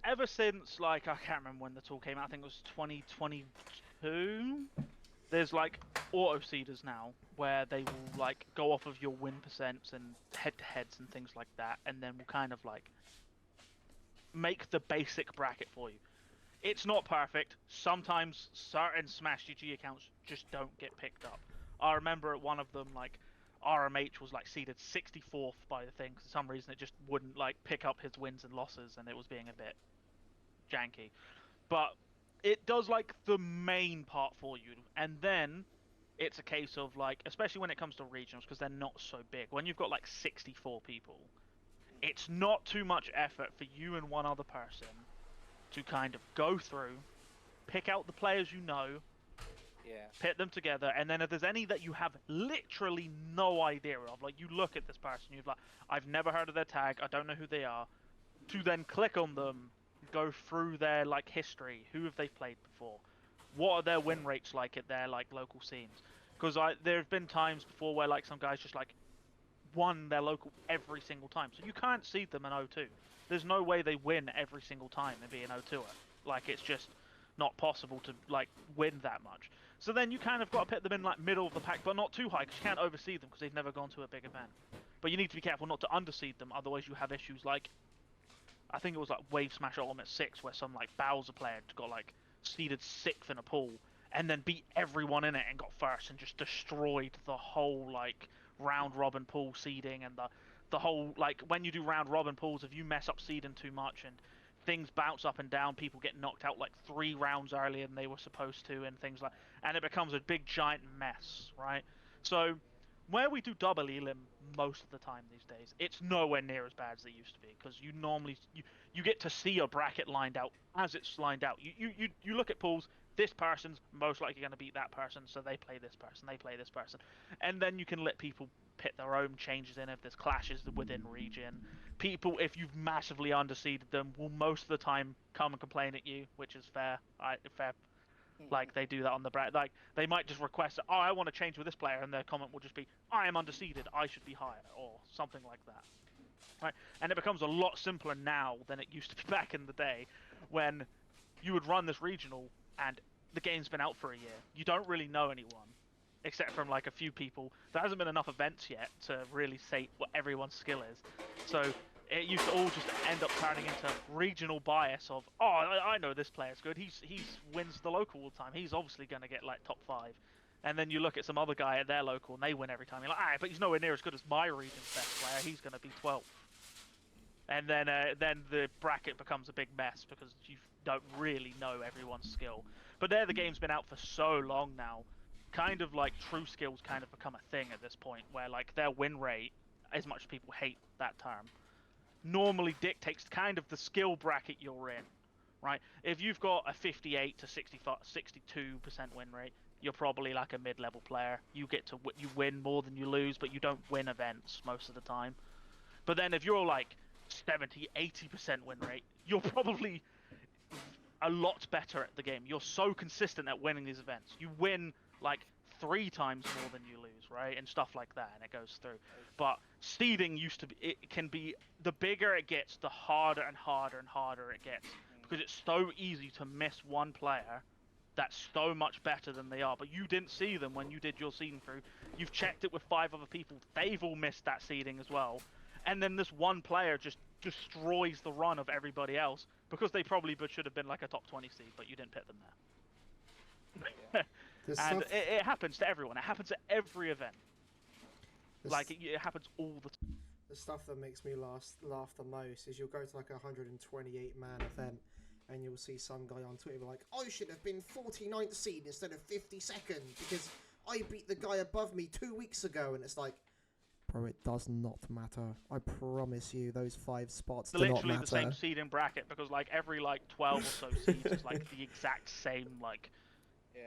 S3: ever since, like, I can't remember when the tool came out, I think it was 2022, there's, like, auto-seeders now, where they will, like, go off of your win percents and head-to-heads and things like that, and then will kind of, like, make the basic bracket for you. It's not perfect. Sometimes certain Smash GG accounts just don't get picked up. I remember at one of them, like, RMH was like seeded 64th by the thing. For some reason, it just wouldn't like pick up his wins and losses, and it was being a bit janky. But it does like the main part for you, and then it's a case of like, especially when it comes to regionals, because they're not so big. When you've got like 64 people, it's not too much effort for you and one other person to kind of go through, pick out the players you know, pit them together, and then if there's any that you have literally no idea of, like you look at this person, you've like, I've never heard of their tag, I don't know who they are, to then click on them, go through their like history, who have they played before, what are their win rates like at their like local scenes, because there have been times before where like some guys just like won their local every single time, so you can't seed them in O2. There's no way they win every single time and be an O2er. Like, it's just not possible to, like, win that much. So then you kind of got to put them in, like, middle of the pack, but not too high, because you can't overseed them, because they've never gone to a big event. But you need to be careful not to underseed them, otherwise you have issues like, I think it was, like, Wave Smash Ultimate 6, where some, like, Bowser player got, like, seeded 6th in a pool, and then beat everyone in it and got first, and just destroyed the whole, like, round-robin pool seeding, and the whole, like, when you do round robin pools, if you mess up seeding too much and things bounce up and down, people get knocked out like 3 rounds earlier than they were supposed to, and things like, and it becomes a big giant mess, right? So where we do double elim most of the time these days, it's nowhere near as bad as it used to be, because you normally you get to see a bracket lined out as it's lined out. You look at pools, this person's most likely going to beat that person, so they play this person, they play this person, and then you can let people pit their own changes in if there's clashes within region. People, if you've massively underseeded them, will most of the time come and complain at you, which is fair. Like, they do that on the bracket. Like, they might just request, oh, I want to change with this player, and their comment will just be, I am underseeded, I should be higher, or something like that. Right? And it becomes a lot simpler now than it used to be back in the day, when you would run this regional, and the game's been out for a year. You don't really know anyone. except from like a few people. There hasn't been enough events yet to really say what everyone's skill is. So it used to all just end up turning into regional bias of, oh, I know this player's good. He's wins the local all the time. He's obviously going to get like top 5. And then you look at some other guy at their local and they win every time. You're like, but he's nowhere near as good as my region's best player. He's going to be 12th. And then the bracket becomes a big mess because you don't really know everyone's skill. But the game's been out for so long now. Kind of like true skills kind of become a thing at this point, where like their win rate, as much as people hate that term, normally dictates kind of the skill bracket you're in, right? If you've got a 58 to 62% win rate, you're probably like a mid-level player. You win more than you lose, but you don't win events most of the time. But then if you're like 70, 80% win rate, you're probably a lot better at the game. You're so consistent at winning these events. You win like 3 times more than you lose, right? And stuff like that, and it goes through. But seeding it can be, the bigger it gets, the harder and harder and harder it gets. Because it's so easy to miss one player that's so much better than they are, but you didn't see them when you did your seeding through. You've checked it with 5 other people. They've all missed that seeding as well. And then this one player just destroys the run of everybody else because they probably should have been like a top 20 seed, but you didn't pit them there. And it happens to everyone. It happens at every event. Like, it happens all the time.
S1: The stuff that makes me laugh the most is you'll go to like a 128-man event and you'll see some guy on Twitter like, I should have been 49th seed instead of 52nd because I beat the guy above me 2 weeks ago. And it's like, bro, it does not matter. I promise you, those 5 spots do not matter.
S3: Literally the same seeding bracket, because like every like 12 or so seeds is like the exact same, like,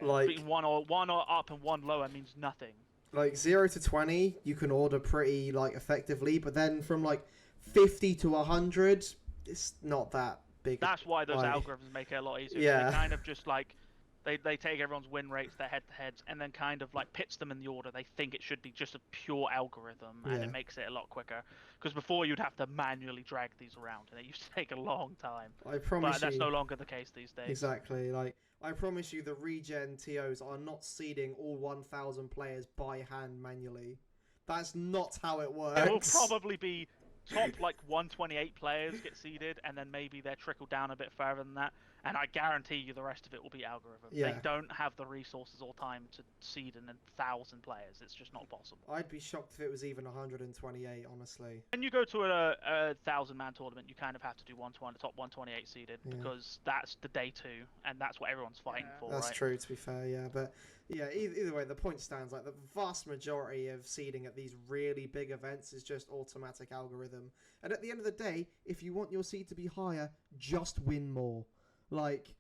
S1: like
S3: one or up and one lower means nothing.
S1: Like 0 to 20, you can order pretty like effectively, but then from like 50 to 100, it's not that big.
S3: That's why those algorithms make it a lot easier.
S1: Yeah.
S3: They kind of just like they take everyone's win rates, their head-to-heads, and then kind of like pits them in the order they think it should be, just a pure algorithm, and it makes it a lot quicker. Because before you'd have to manually drag these around, and it used to take a long time.
S1: I promise
S3: but that's no longer the case these days.
S1: Exactly. Like, I promise you, the regen TOs are not seeding all 1,000 players by hand manually. That's not how it works.
S3: It will probably be top like 128 players get seeded, and then maybe they're trickled down a bit further than that. And I guarantee you the rest of it will be algorithm.
S1: Yeah.
S3: They don't have the resources or time to seed in 1,000 players. It's just not possible.
S1: I'd be shocked if it was even 128, honestly.
S3: When you go to a 1,000-man tournament, you kind of have to do top 128 seeded, because that's the day 2, and that's what everyone's fighting for,
S1: That's
S3: right?
S1: true, to be fair, yeah. But yeah, either way, the point stands. Like, the vast majority of seeding at these really big events is just automatic algorithm. And at the end of the day, if you want your seed to be higher, just win more. Like,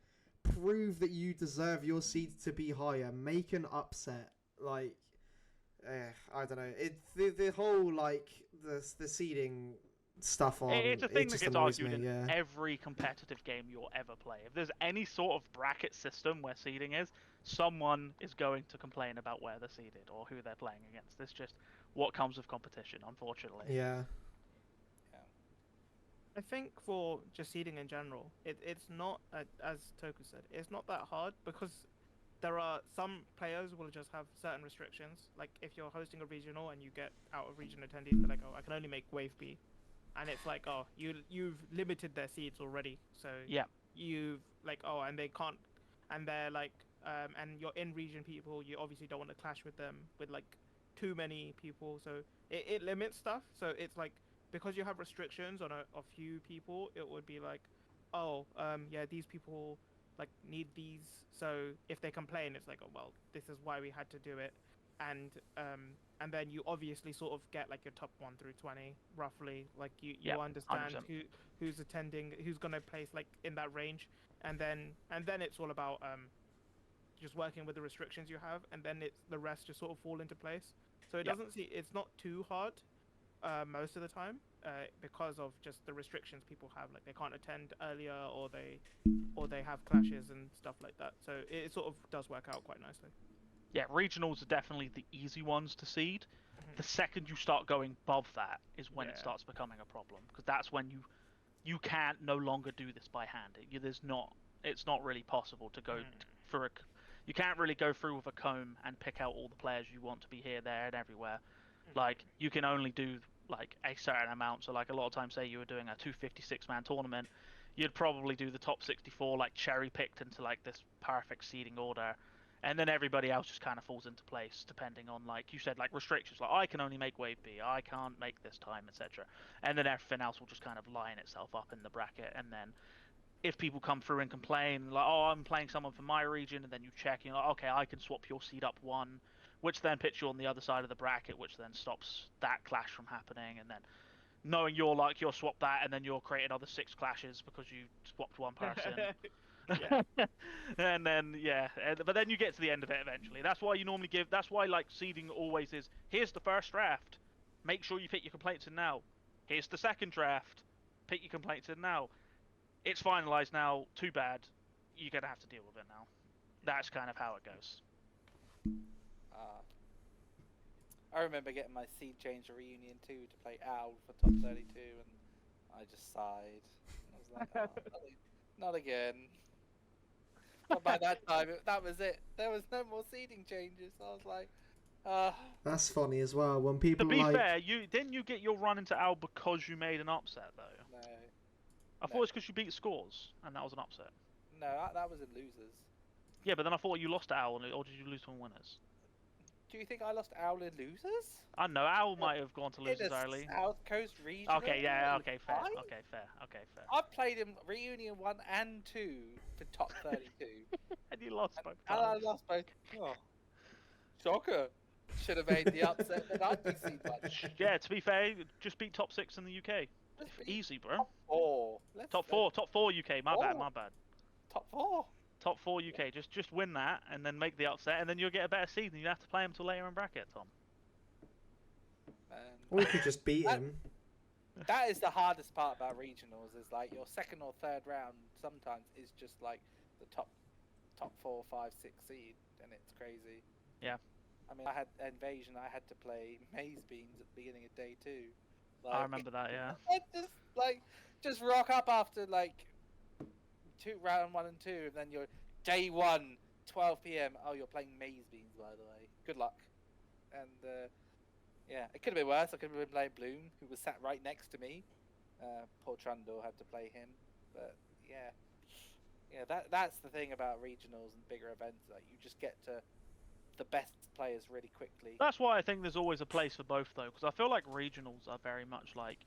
S1: prove that you deserve your seed to be higher. Make an upset. Like, I don't know. The whole like the seeding stuff on.
S3: It's a thing that gets argued in
S1: yeah.
S3: every competitive game you'll ever play. If there's any sort of bracket system where seeding is, someone is going to complain about where they're seeded or who they're playing against. It's just what comes with competition, unfortunately.
S1: Yeah.
S4: I think for just seeding in general, it's not, as Toku said, it's not that hard, because there are some players will just have certain restrictions. Like, if you're hosting a regional and you get out of region attendees, they're like, oh, I can only make wave B. And it's like, oh, you've limited their seeds already. So you've like, oh, and they can't, and they're like, and your in-region people, you obviously don't want to clash with them with like too many people. So it limits stuff. So it's like, because you have restrictions on a few people, it would be like, oh, yeah, these people like need these. So if they complain, it's like, oh, well, this is why we had to do it. And then you obviously sort of get like your top 1 through 20 roughly. Like you understand
S3: 100%.
S4: who's attending, who's gonna place like in that range, and then it's all about just working with the restrictions you have, and then the rest just sort of fall into place. So it's not too hard. Most of the time, because of just the restrictions people have, like they can't attend earlier, or they have clashes and stuff like that. So it sort of does work out quite nicely.
S3: Yeah, regionals are definitely the easy ones to seed. The second you start going above that is when it starts becoming a problem, because that's when you can't no longer do this by hand. It's not really possible to go you can't really go through with a comb and pick out all the players you want to be here, there, and everywhere. Like, you can only do like a certain amount. So like a lot of times, say you were doing a 256-man tournament, you'd probably do the top 64 like cherry picked into like this perfect seeding order, and then everybody else just kind of falls into place depending on, like you said, like restrictions. Like, I can only make wave B, I can't make this time, etc. And then everything else will just kind of line itself up in the bracket. And then if people come through and complain, like, oh, I'm playing someone from my region, and then you check, you're like, okay, I can swap your seed up one, which then puts you on the other side of the bracket, which then stops that clash from happening. And then knowing you're swapped that, and then you're creating other 6 clashes because you swapped one person.
S4: Yeah.
S3: And then but then you get to the end of it eventually. That's why you normally give. That's why like seeding always is. Here's the first draft. Make sure you pick your complaints in now. Here's the second draft. Pick your complaints in now. It's finalized now. Too bad. You're gonna have to deal with it now. That's kind of how it goes.
S2: I remember getting my seed change to Reunion 2 to play Owl for top 32, and I just sighed. I was like, oh, not again. But by that time, that was it. There was no more seeding changes. I was like,
S1: That's funny as well when people
S3: To be
S1: like.
S3: fair, didn't you get your run into Owl because you made an upset though?
S2: no.
S3: I thought it's because you beat scores and that was an upset.
S2: No, that was in losers.
S3: Yeah, but then I thought you lost to Owl, or did you lose to winners?
S2: Do you think I lost Owl in losers?
S3: I don't know. Owl might have gone to losers
S2: in a
S3: early.
S2: South Coast region.
S3: Okay, yeah, okay, fair.
S2: Fine.
S3: Okay, fair. Okay, fair.
S2: I've played in Reunion 1 and 2 for top 32.
S3: And you lost both
S2: And I
S3: times.
S2: lost both. Oh. Shocker. Should have made the upset, but I'd be seed one.
S3: Yeah, to be fair, just beat top 6 in the UK.
S2: Just beat
S3: Easy, bro.
S2: Top 4.
S3: Top 4 UK. My bad,
S2: Oh.
S3: my bad.
S2: Top 4.
S3: Top 4 UK. Just win that and then make the upset, and then you'll get a better seed, and you have to play him till later in bracket, Tom.
S1: Or we could just beat him.
S2: That is the hardest part about regionals, is like your second or third round sometimes is just like the top 4, 5, 6 seed, and it's crazy.
S3: Yeah.
S2: I mean, I had Invasion, I had to play Maize Beans at the beginning of day 2. Like,
S3: I remember that, yeah.
S2: just rock up after like round 1 and 2, and then you're day 1, 12 PM. Oh, you're playing Maize Beans, by the way. Good luck. And yeah, it could have been worse. I could have been playing Bloom, who was sat right next to me. Poor Trundle had to play him, but yeah, that's the thing about regionals and bigger events. Like, you just get to the best players really quickly.
S3: That's why I think there's always a place for both, though, because I feel like regionals are very much like,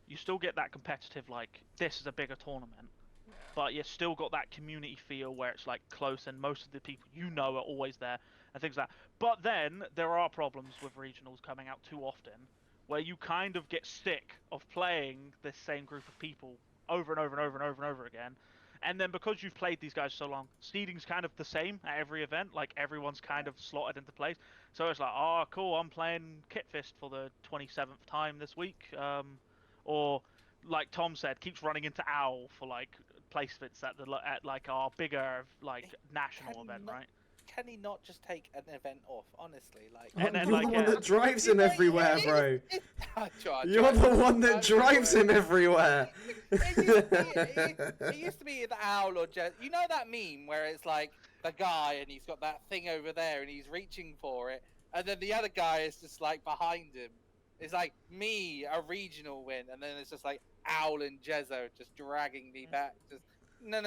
S3: you still get that competitive, like, this is a bigger tournament, but you still got that community feel where it's like close, and most of the people you know are always there and things like that. But then there are problems with regionals coming out too often, where you kind of get sick of playing this same group of people over and over and over and over and over again. And then because you've played these guys so long, seeding's kind of the same at every event. Like, everyone's kind of slotted into place. So it's like, oh, cool, I'm playing Kitfist for the 27th time this week. Or, like Tom said, keeps running into Owl for, like, placements at like, our bigger, like, national event, right?
S2: Can he not just take an event off, honestly? Like,
S3: And then,
S1: You're
S3: like,
S1: the one that drives him everywhere, bro. You're
S2: You're
S1: the one that drives him everywhere.
S2: It used to be the Owl or Jez. You know that meme where it's like the guy and he's got that thing over there and he's reaching for it, and then the other guy is just like behind him. It's like me, a regional win, and then it's just like Owl and Jezzo just dragging me back. Just no.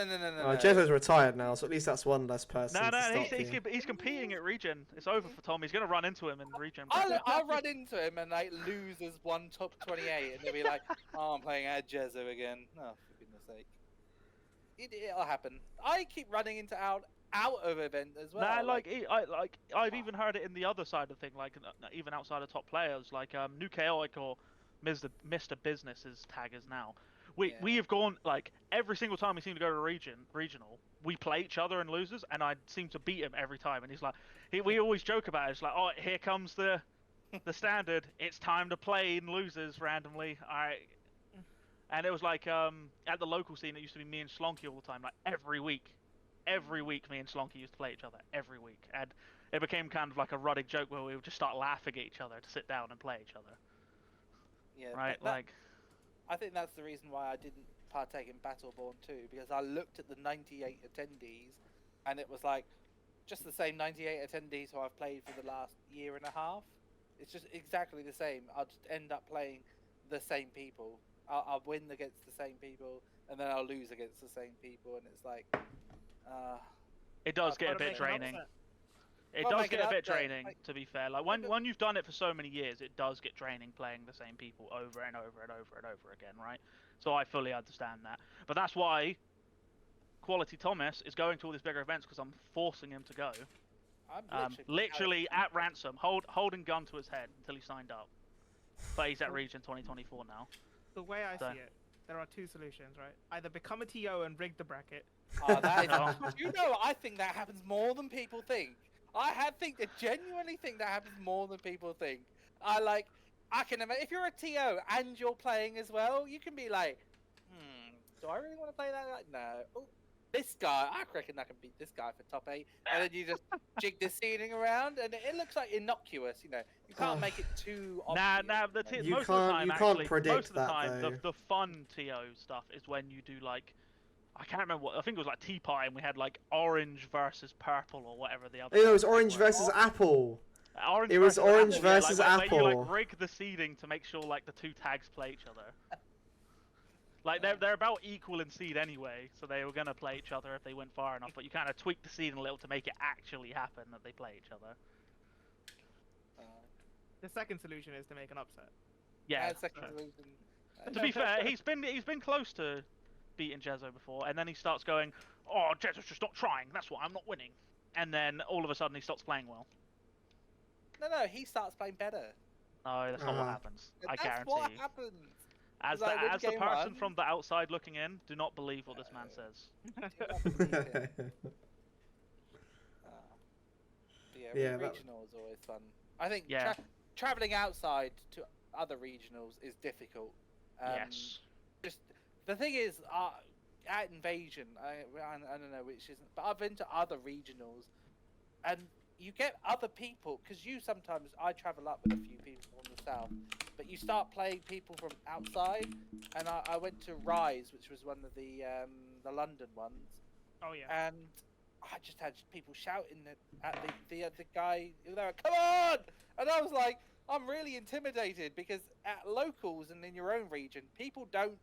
S1: Jezzo's retired now, so at least that's one less person.
S3: No,
S1: to stop
S3: he's competing at Regen. It's over for Tom. He's going to run into him in Regen.
S2: I'll run into him and like lose as one top 28, and they'll be like, "Oh, I'm playing at Jezzo again." Oh, for goodness sake! It'll happen. I keep running into out of event as well.
S3: Nah, I've even heard it in the other side of the thing, like even outside of top players, like New Chaotic or Mr. Business's taggers now. We have gone, like, every single time we seem to go to regional, we play each other and losers, and I seem to beat him every time. And he's like, we always joke about it. It's like, oh, here comes the standard. It's time to play in losers randomly. All right. And it was like, at the local scene, it used to be me and Slonky all the time, like every week. Every week, me and Slonky used to play each other every week, and it became kind of like a running joke where we would just start laughing at each other to sit down and play each other.
S2: Yeah,
S3: right, like.
S2: I think that's the reason why I didn't partake in Battleborn 2, because I looked at the 98 attendees, and it was like, just the same 98 attendees who I've played for the last year and a half. It's just exactly the same. I'll just end up playing the same people. I'll win against the same people, and then I'll lose against the same people, and it's like,
S3: It does
S2: I've
S3: get a
S4: gotta
S3: bit
S4: make an
S3: draining.
S4: upset.
S3: It
S2: Well,
S3: does
S2: make
S3: get
S2: it
S3: a bit
S2: up there,
S3: draining,
S2: like-
S3: to be fair. Like when you've done it for so many years, it does get draining playing the same people over and over and over and over again, right? So I fully understand that. But that's why QualiT Thomas is going to all these bigger events, because I'm forcing him to go.
S2: I'm
S3: Literally at ransom, holding gun to his head until he signed up. But he's at Region 2024 now.
S4: The way I
S3: So-
S4: see it, there are two solutions, right? Either become a TO and rig the bracket.
S2: Oh, that is.
S3: No.
S2: You know, I think that happens more than people think. I genuinely think that happens more than people think. I can imagine if you're a TO and you're playing as well, you can be like, do I really want to play that? Like, no. Ooh, this guy, I reckon I can beat this guy for top 8, and then you just jig the seeding around, and it looks like innocuous. You know, you can't make it too obvious.
S3: Nah,
S1: You
S3: most of the time,
S1: can't
S3: actually,
S1: predict
S3: most of the
S1: that,
S3: time,
S1: though.
S3: the fun TO stuff is when you do like, I can't remember what, I think it was like Teapot, and we had like orange versus purple or whatever the other.
S1: It was
S3: tags
S1: orange
S3: were.
S1: versus apple.
S3: Orange
S1: It was
S3: versus
S1: orange
S3: apple, yeah,
S1: versus
S3: like, where you
S1: apple.
S3: like rig the seeding to make sure like the two tags play each other. Like they're about equal in seed anyway, so they were gonna play each other if they went far enough. But you kind of tweak the seeding a little to make it actually happen that they play each other.
S4: The second solution is to make an upset.
S3: Yeah.
S2: Second solution.
S3: To be fair, he's been close to beating Jezzo before, and then he starts going, "Oh, Jezzo's just not trying. That's why I'm not winning." And then all of a sudden he stops playing well.
S2: No, he starts playing better.
S3: No, that's not what
S1: Uh-huh.
S3: happens. I
S2: That's
S3: guarantee
S2: what
S3: you.
S2: happens.
S3: As
S2: Like, with
S3: the
S2: game
S3: person
S2: one-
S3: from the outside looking in, do not believe what this man says.
S2: Do not believe it. But yeah,
S1: Yeah, that-
S2: regional is always fun. I think
S3: Yeah.
S2: traveling outside to other regionals is difficult.
S3: Yes.
S2: Just the thing is, at Invasion, I don't know which isn't, but I've been to other regionals, and you get other people because I travel up with a few people from the south, but you start playing people from outside, and I went to Rise, which was one of the London ones.
S4: Oh yeah.
S2: And I just had people shouting at the guy. They were like, "Come on!" And I was like, I'm really intimidated because at locals and in your own region, people know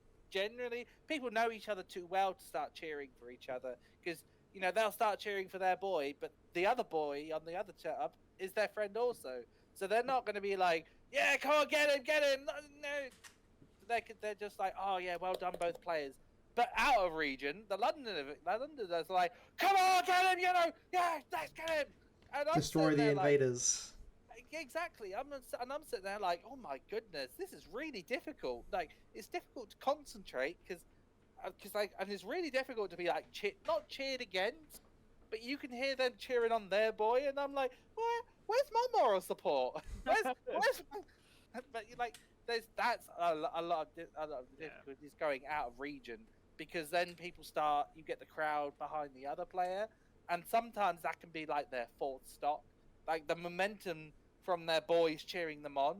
S2: each other too well to start cheering for each other because they'll start cheering for their boy, but the other boy on the other setup is their friend also. So they're not going to be like, "Yeah, come on, get him!" No. They're just like, "Oh yeah, well done, both players." But out of region, the Londoners are like, "Come on, get him! Yeah, let's get him!" And I'm
S1: Destroy
S2: sitting
S1: the
S2: there like,
S1: invaders.
S2: exactly. I'm sitting there like, "Oh my goodness, this is really difficult. Like, it's difficult to concentrate because and it's really difficult to be like not cheered against, but you can hear them cheering on their boy, and I'm like, where's my moral support? Where's but like, that's a lot of difficulties going out of region because then you get the crowd behind the other player, and sometimes that can be like their fourth stop, like the momentum from their boys cheering them on.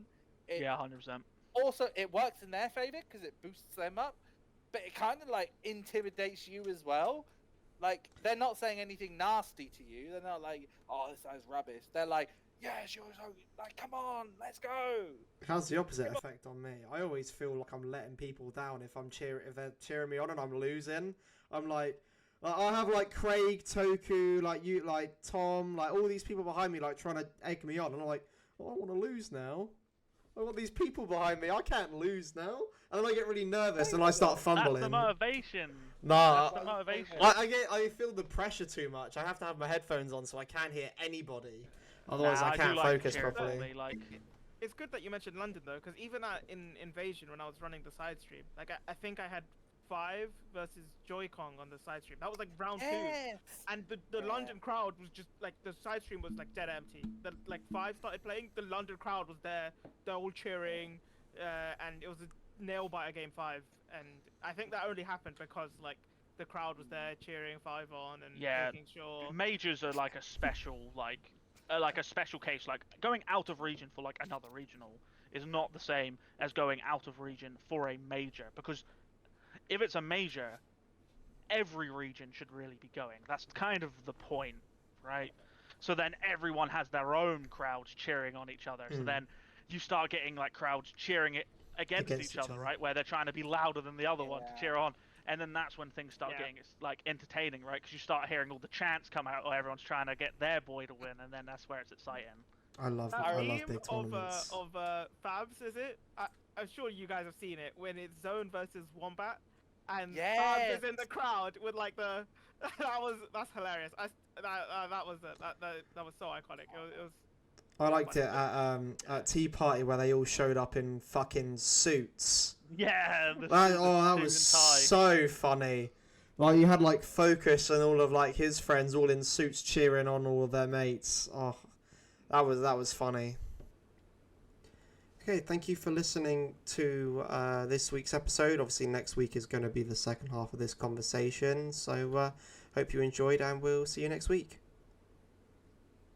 S3: Yeah, 100%.
S2: Also, it works in their favor because it boosts them up, but it kind of like intimidates you as well. Like, they're not saying anything nasty to you. They're not like, "Oh, this guy's rubbish." They're like, "Yes, you're so like, come on, let's go."
S1: How's the opposite effect on me? I always feel like I'm letting people down if they're cheering me on and I'm losing. I'm like I'll have like Craig, Toku, like you, like Tom, like all these people behind me, like trying to egg me on, and I'm like, I want to lose now. I want these people behind me. I can't lose now, and then I get really nervous and I start fumbling.
S3: That's the motivation.
S1: Nah,
S3: That's the motivation.
S1: I feel the pressure too much. I have to have my headphones on so I can't hear anybody. Otherwise,
S3: Nah,
S1: I
S3: do
S1: can't
S3: like
S1: focus
S3: cheering
S1: properly.
S3: for me, like,
S4: It's good that you mentioned London though, because even in Invasion when I was running the side stream, like I think I had 5 versus Joy-Con on the side stream. That was like round 2.
S2: Yes.
S4: And the London crowd was just like, the side stream was like dead empty. The like 5 started playing, the London crowd was there, they're all cheering, and it was a nail biter game 5. And I think that only happened because like the crowd was there cheering 5 on and
S3: Yeah,
S4: making sure.
S3: majors are like a special a special case. Like going out of region for like another regional is not the same as going out of region for a major, because if it's a major, every region should really be going. That's kind of the point, right? So then everyone has their own crowds cheering on each other. So then you start getting like crowds cheering it against each other, right? Where they're trying to be louder than the other one to cheer on. And then that's when things start getting like entertaining, right? Because you start hearing all the chants come out, or everyone's trying to get their boy to win, and then that's where it's exciting.
S1: I love big tournaments.
S4: Of Fabs, is it? I'm sure you guys have seen it when it's Zone versus Wombat, and Fabs is in the crowd with like the that's hilarious. That was so iconic. It was.
S1: I liked it at Tea Party where they all showed up in fucking suits.
S3: Yeah.
S1: That was so funny. Like you had like Focus and all of like his friends all in suits cheering on all of their mates. Oh, that was funny. Okay, thank you for listening to this week's episode. Obviously, next week is going to be the second half of this conversation. So, hope you enjoyed, and we'll see you next week.